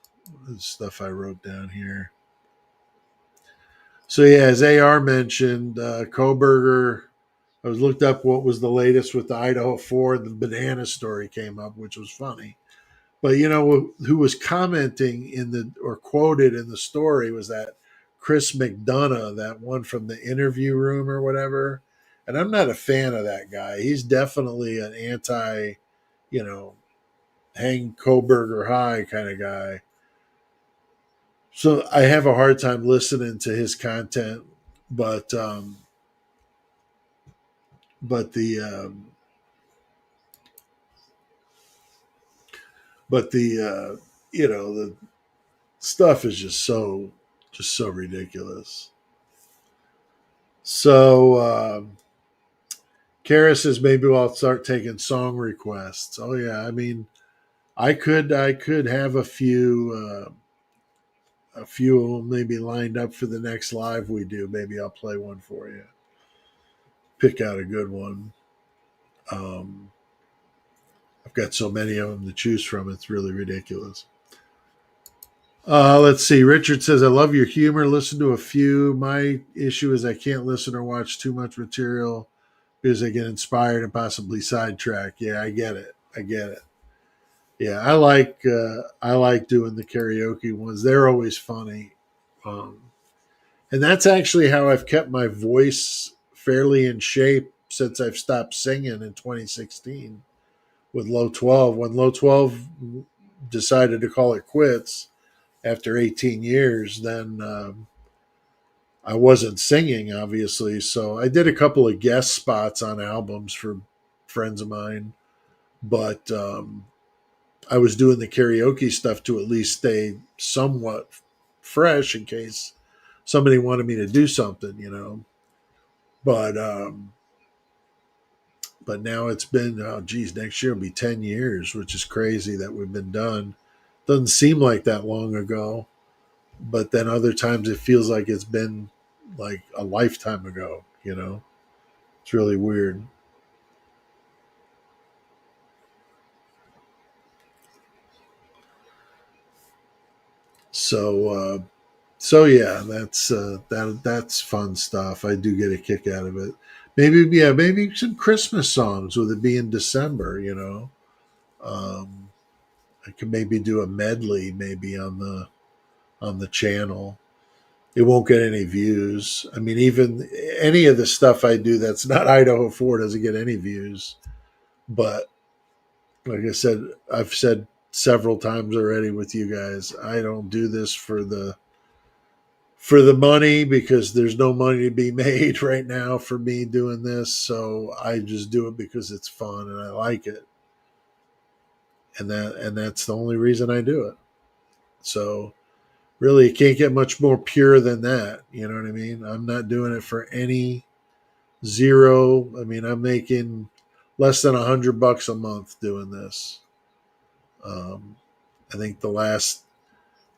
stuff I wrote down here. So yeah, as AR mentioned, Koberger. I was looked up what was the latest with the Idaho 4. The banana story came up, which was funny. But who was commenting in the or quoted in the story was that Chris McDonough, that one from the Interview Room or whatever. And I'm not a fan of that guy. He's definitely an anti, you know, hang Koberger high kind of guy. So I have a hard time listening to his content, but but the but the the stuff is just so ridiculous. So Kara says maybe I'll start taking song requests. Oh yeah, I mean I could have a few maybe lined up for the next live we do. Maybe I'll play one for you. Pick out a good one. Um, I've got so many of them to choose from. It's really ridiculous. Let's see. Richard says, I love your humor. Listen to a few. My issue is I can't listen or watch too much material because I get inspired and possibly sidetracked. Yeah, I get it. I get it. Yeah, I like doing the karaoke ones. They're always funny. Um, and that's actually how I've kept my voice fairly in shape since I've stopped singing in 2016 with Low 12. When Low 12 decided to call it quits after 18 years, then I wasn't singing, obviously. So I did a couple of guest spots on albums for friends of mine, but I was doing the karaoke stuff to at least stay somewhat fresh in case somebody wanted me to do something. But but now it's been, oh geez, next year will be 10 years, which is crazy that we've been done. Doesn't seem like that long ago, but then other times it feels like it's been like a lifetime ago. It's really weird. So so yeah, that's fun stuff. I do get a kick out of it. Maybe some Christmas songs with it being December. um I could maybe do a medley maybe on the channel. It won't get any views. I mean, even any of the stuff I do that's not Idaho 4 doesn't get any views. But like I said, I've said several times already with you guys, I don't do this for the money because there's no money to be made right now for me doing this. So I just do it because it's fun and I like it. And that's the only reason I do it. So really, it can't get much more pure than that. You know what I mean? I'm not doing it for any zero. I mean, I'm making less than $100 a month doing this. Um, I think the last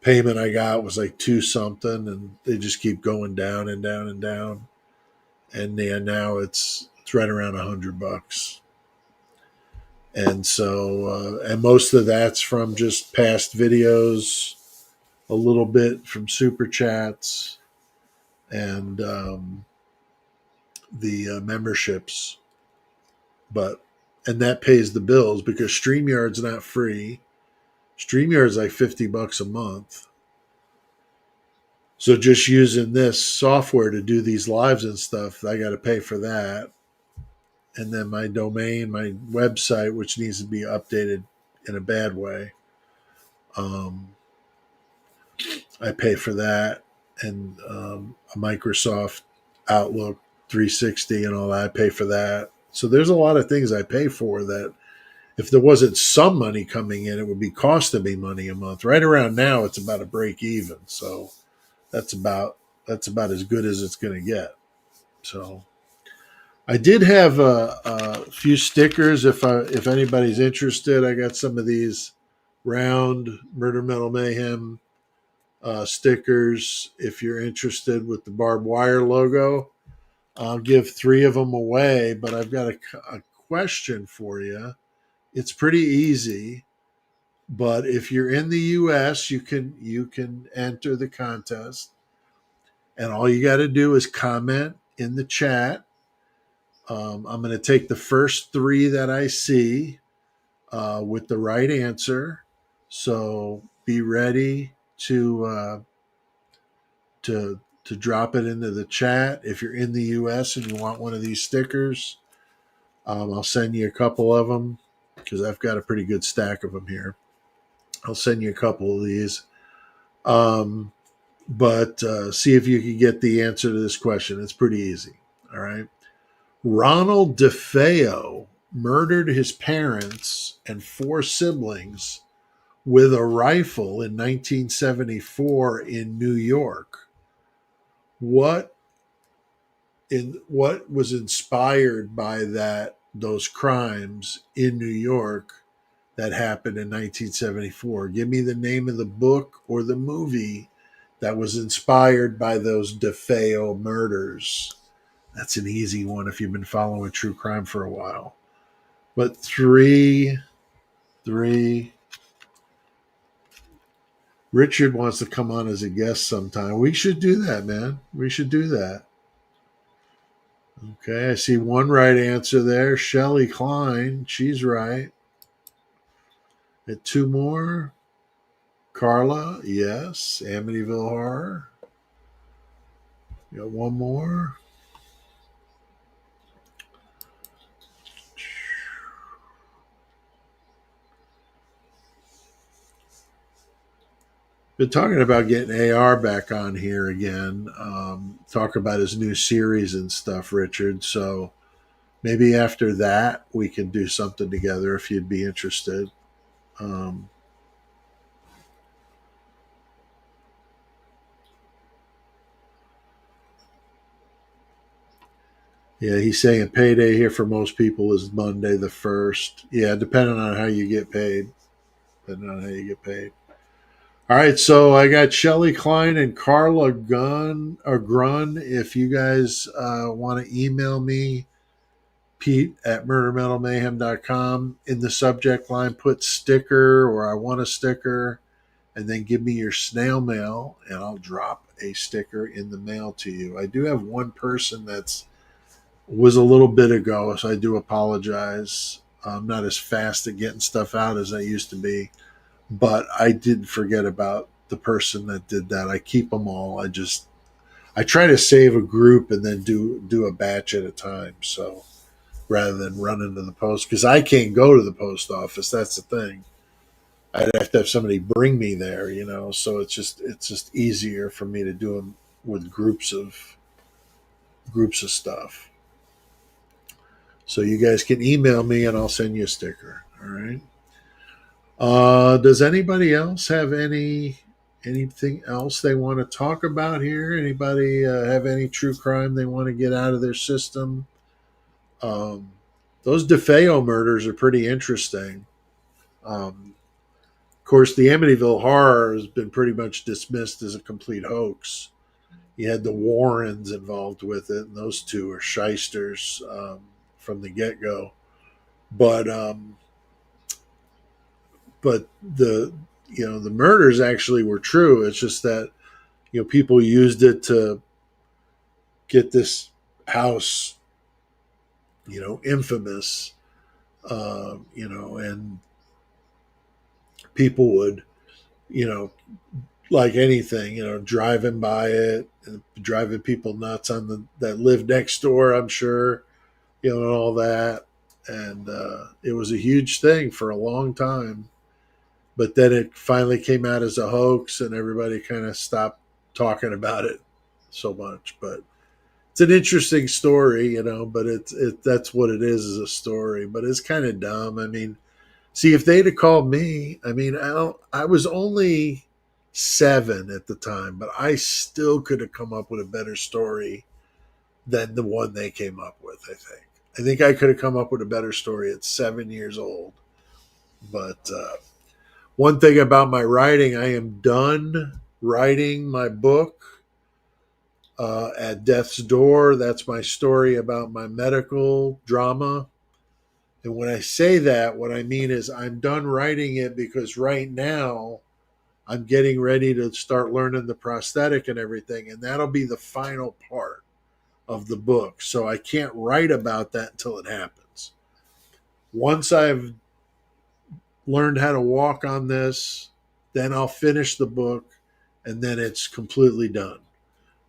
payment I got was like two something, and they just keep going down and down and down. And yeah, now it's right around $100. And so, and most of that's from just past videos, a little bit from super chats, and the memberships. But and that pays the bills because StreamYard's not free. StreamYard's like $50 a month. So just using this software to do these lives and stuff, I got to pay for that. And then my domain, my website, which needs to be updated in a bad way, um, I pay for that. And a Microsoft Outlook 360 and all that, I pay for that. So there's a lot of things I pay for that if there wasn't some money coming in, it would be costing me money a month. Right around now, it's about a break even. So that's about that's about as good as it's going to get. So I did have a few stickers. If anybody's interested, I got some of these round Murder Metal Mayhem stickers. If you're interested with the barbed wire logo, I'll give three of them away. But I've got a question for you. It's pretty easy. But if you're in the U.S., you can enter the contest, and all you got to do is comment in the chat. I'm going to take the first three that I see with the right answer. So be ready to drop it into the chat. If you're in the U.S. and you want one of these stickers, I'll send you a couple of them. because I've got a pretty good stack of them here. I'll send you a couple of these. Um, but see if you can get the answer to this question. It's pretty easy. All right. Ronald DeFeo murdered his parents and four siblings with a rifle in 1974 in New York. What what was inspired by those crimes in New York that happened in 1974? Give me the name of the book or the movie that was inspired by those DeFeo murders. That's an easy one if you've been following true crime for a while. But three. Richard wants to come on as a guest sometime. We should do that, man. We should do that. Okay, I see one right answer there. Shelley Klein, she's right. And two more. Carla, yes. Amityville Horror. Got one more. Been talking about getting AR back on here again. Talk about his new series and stuff, Richard. So maybe after that we can do something together if you'd be interested. Um, yeah, he's saying payday here for most people is Monday the 1st. Yeah, depending on how you get paid. Depending on how you get paid. All right, so I got Shelly Klein and Carla Grun. If you guys want to email me, Pete at murdermetalmayhem.com. In the subject line, put sticker or I want a sticker, and then give me your snail mail, and I'll drop a sticker in the mail to you. I do have one person that's was a little bit ago, so I do apologize. I'm not as fast at getting stuff out as I used to be, but I did forget about the person that did that. I keep them all. I try to save a group and then do a batch at a time. So rather than run into the post, because I can't go to the post office. That's the thing. I'd have to have somebody bring me there, So it's just easier for me to do them with groups of stuff. So you guys can email me and I'll send you a sticker. All right. Does anybody else have anything else they want to talk about here? Anybody have any true crime they want to get out of their system? Um, those DeFeo murders are pretty interesting. Of course, the Amityville Horror has been pretty much dismissed as a complete hoax. You had the Warrens involved with it, and those two are shysters from the get go. But but the murders actually were true. It's just that people used it to get this house infamous, and people would you know like anything, driving by it and driving people nuts on that lived next door, I'm sure, and all that. And it was a huge thing for a long time. But then it finally came out as a hoax, and everybody kind of stopped talking about it so much. But it's an interesting story, But that's what it is a story. But it's kind of dumb. I mean, see, if they'd have called me, I mean, I was only 7 at the time, but I still could have come up with a better story than the one they came up with. I think I could have come up with a better story at 7 years old. But one thing about my writing, I am done writing my book, At Death's Door. That's my story about my medical drama. And when I say that, what I mean is I'm done writing it because right now I'm getting ready to start learning the prosthetic and everything. And that'll be the final part of the book. So I can't write about that until it happens. Once I've learned how to walk on this, then I'll finish the book and then it's completely done.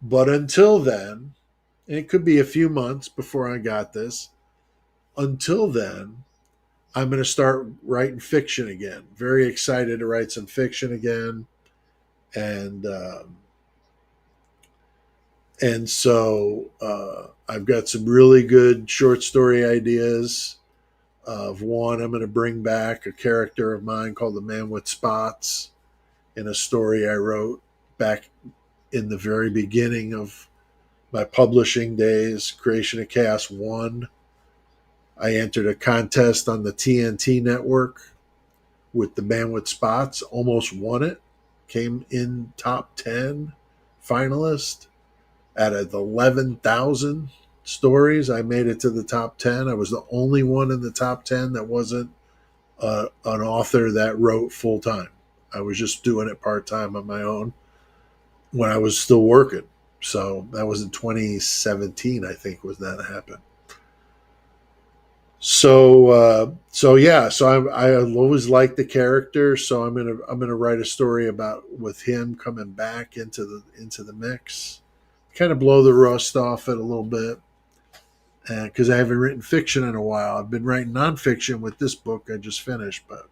But until then, it could be a few months before I got this. Until then, I'm going to start writing fiction again. Very excited to write some fiction again, and I've got some really good short story ideas. Of one, I'm going to bring back a character of mine called the Man with Spots in a story I wrote back in the very beginning of my publishing days. Creation of Chaos 1. I entered a contest on the TNT network with the Man with Spots, almost won it, came in top 10 finalist out of 11,000 stories. I made it to the top 10. I was the only one in the top 10 that wasn't an author that wrote full time. I was just doing it part time on my own when I was still working. So that was in 2017, I think, was that happened. So yeah, so I always liked the character. So I'm gonna write a story about with him coming back into the mix, kind of blow the rust off it a little bit, because I haven't written fiction in a while. I've been writing nonfiction with this book I just finished. But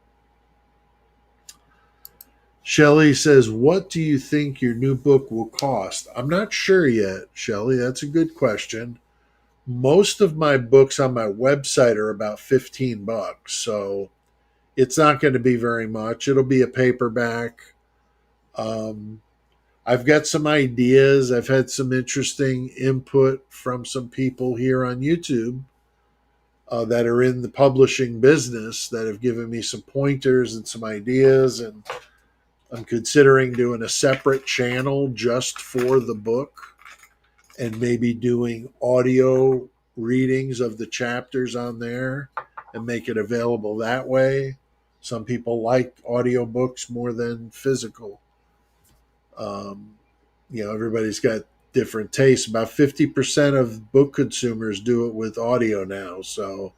Shelley says, "What do you think your new book will cost?" I'm not sure yet, Shelley. That's a good question. Most of my books on my website are about $15, so it's not going to be very much. It'll be a paperback. Um, I've got some ideas. I've had some interesting input from some people here on YouTube that are in the publishing business that have given me some pointers and some ideas. And I'm considering doing a separate channel just for the book and maybe doing audio readings of the chapters on there and make it available that way. Some people like audiobooks more than physical. Um, everybody's got different tastes. About 50% of book consumers do it with audio now. So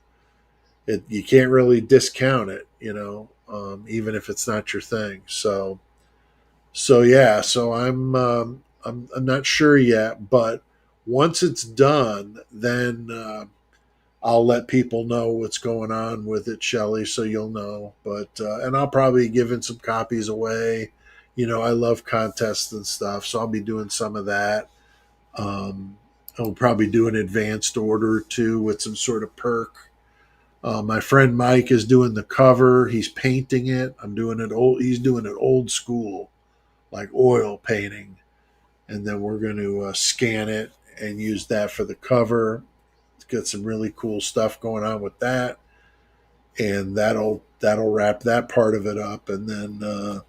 you can't really discount it, even if it's not your thing. So yeah, so I'm not sure yet, but once it's done, then I'll let people know what's going on with it, Shelley, so you'll know. But and I'll probably giving some copies away. I love contests and stuff, so I'll be doing some of that. I'll probably do an advanced order too with some sort of perk. My friend Mike is doing the cover. He's painting it. I'm doing it old. He's doing it old school, like oil painting, and then we're going to scan it and use that for the cover. Get some really cool stuff going on with that, and that'll wrap that part of it up. And then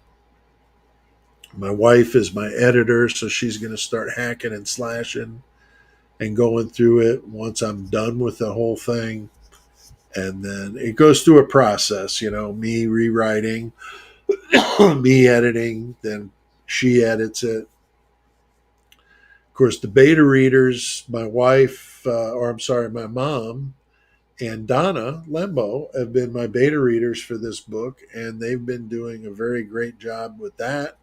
my wife is my editor, so she's going to start hacking and slashing and going through it once I'm done with the whole thing. And then it goes through a process, me rewriting, me editing, then she edits it. Of course, the beta readers, my wife, or I'm sorry, my mom and Donna Lembo have been my beta readers for this book, and they've been doing a very great job with that,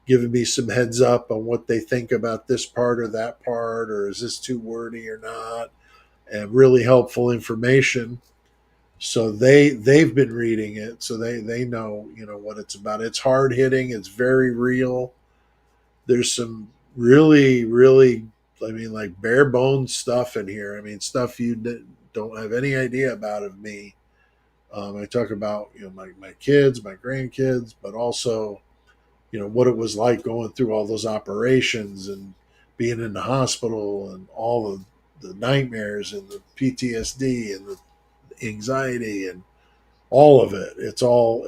giving me some heads up on what they think about this part or that part, or is this too wordy or not, and really helpful information. So they've been reading it, so they know what it's about. It's hard hitting. It's very real. There's some really, I mean, like bare bones stuff in here. I mean, stuff you don't have any idea about of me. I talk about my kids, my grandkids, but also what it was like going through all those operations and being in the hospital and all of the nightmares and the PTSD and the anxiety and all of it. It's all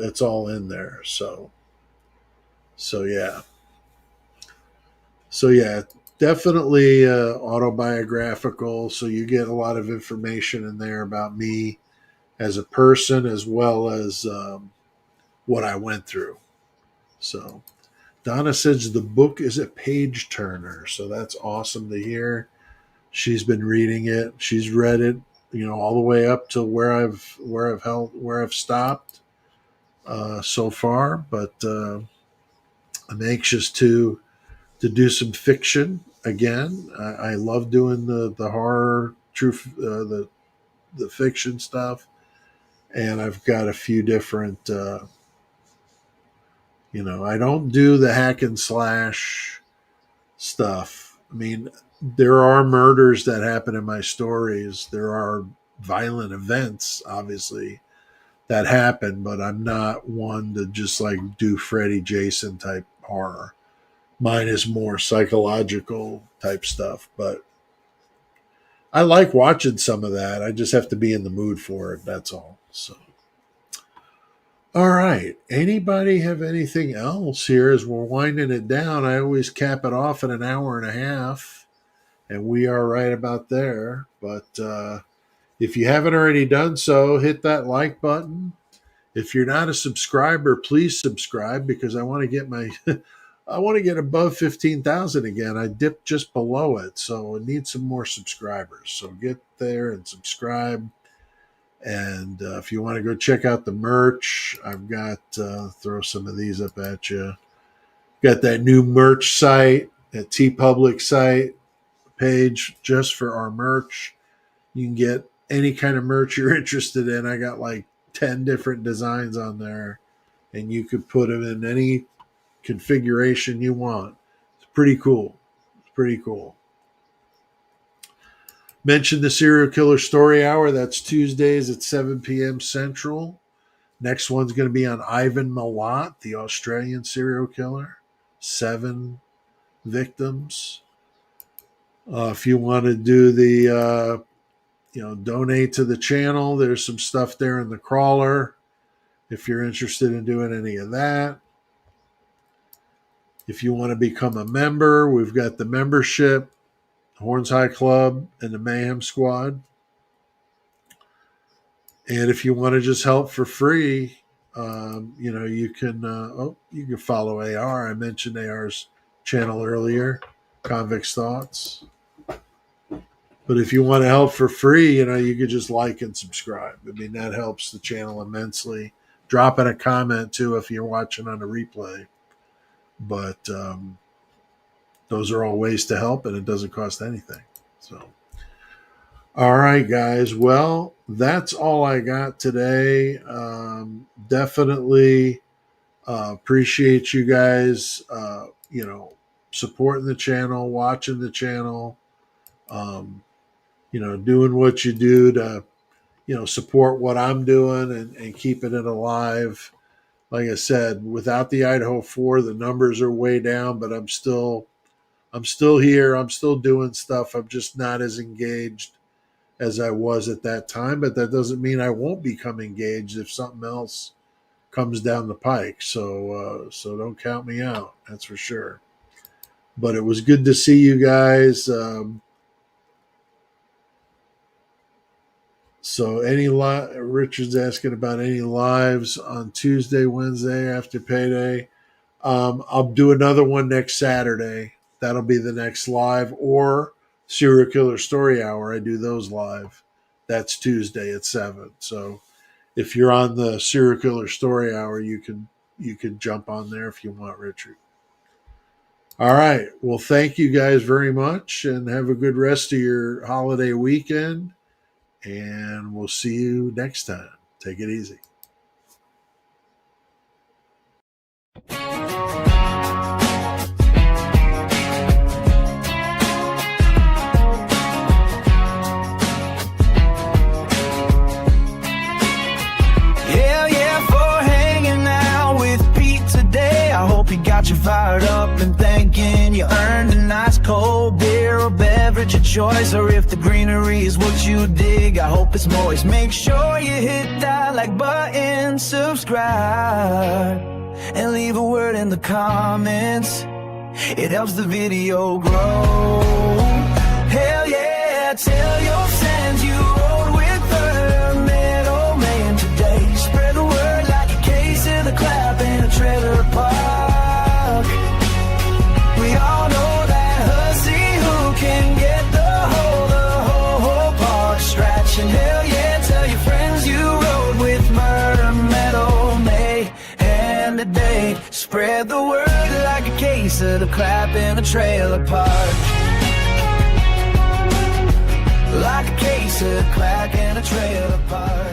in there. So yeah. So yeah, definitely autobiographical. So you get a lot of information in there about me as a person, as well as what I went through. So Donna says the book is a page turner. So that's awesome to hear. She's been reading it. She's read it, all the way up to where I've stopped so far. But I'm anxious to do some fiction again. I love doing the horror, the fiction stuff, and I've got a few different. I don't do the hack and slash stuff. I mean, there are murders that happen in my stories. There are violent events, obviously, that happen, but I'm not one to just like do Freddy Jason type horror. Mine is more psychological type stuff, but I like watching some of that. I just have to be in the mood for it. That's all. So, all right. Anybody have anything else here as we're winding it down? I always cap it off at an hour and a half, and we are right about there. But if you haven't already done so, hit that like button. If you're not a subscriber, please subscribe because I want to get my I want to get above 15,000 again. I dipped just below it, so I need some more subscribers. So get there and subscribe. And if you want to go check out the merch, I've got, throw some of these up at you. Got that new merch site, that TeePublic site page just for our merch. You can get any kind of merch you're interested in. I got like 10 different designs on there, and you could put them in any configuration you want. It's pretty cool. Mention the Serial Killer Story Hour. That's Tuesdays at 7 p.m. Central. Next one's going to be on Ivan Milat, the Australian serial killer. 7 victims. If you want to do the, donate to the channel, there's some stuff there in the crawler. If you're interested in doing any of that. If you want to become a member, we've got the membership, Horns High Club, and the Mayhem Squad. And if you want to just help for free, you can follow AR. I mentioned AR's channel earlier, Convict's Thoughts. But if you want to help for free, you could just like and subscribe. I mean, that helps the channel immensely. Drop in a comment, too, if you're watching on a replay. But those are all ways to help, and it doesn't cost anything. So, all right, guys. Well, that's all I got today. Definitely appreciate you guys, supporting the channel, watching the channel, doing what you do to, support what I'm doing and keeping it alive. Like I said, without the Idaho 4, the numbers are way down, but I'm still here. I'm still doing stuff. I'm just not as engaged as I was at that time, but that doesn't mean I won't become engaged if something else comes down the pike. So don't count me out. That's for sure. But it was good to see you guys. So Richard's asking about any lives on Tuesday, Wednesday after payday. I'll do another one next Saturday. That'll be the next live, or Serial Killer Story Hour. I do those live. That's Tuesday at 7. So if you're on the Serial Killer Story Hour, you can jump on there if you want, Richard. All right. Well, thank you guys very much, and have a good rest of your holiday weekend. And we'll see you next time. Take it easy. Got you fired up and thinking you earned a nice cold beer or beverage of choice. Or if the greenery is what you dig, I hope it's moist. Make sure you hit that like button, subscribe, and leave a word in the comments. It helps the video grow. Hell yeah, tell your friends you rode with her middle man today. Spread the word like a case of the clap in a trailer park. We all know that hussy who can get the whole park stretch. And hell yeah, tell your friends you rode with Murder Metal May and today. Spread the word like a case of the clap in a trailer park. Like a case of crack in a trailer park.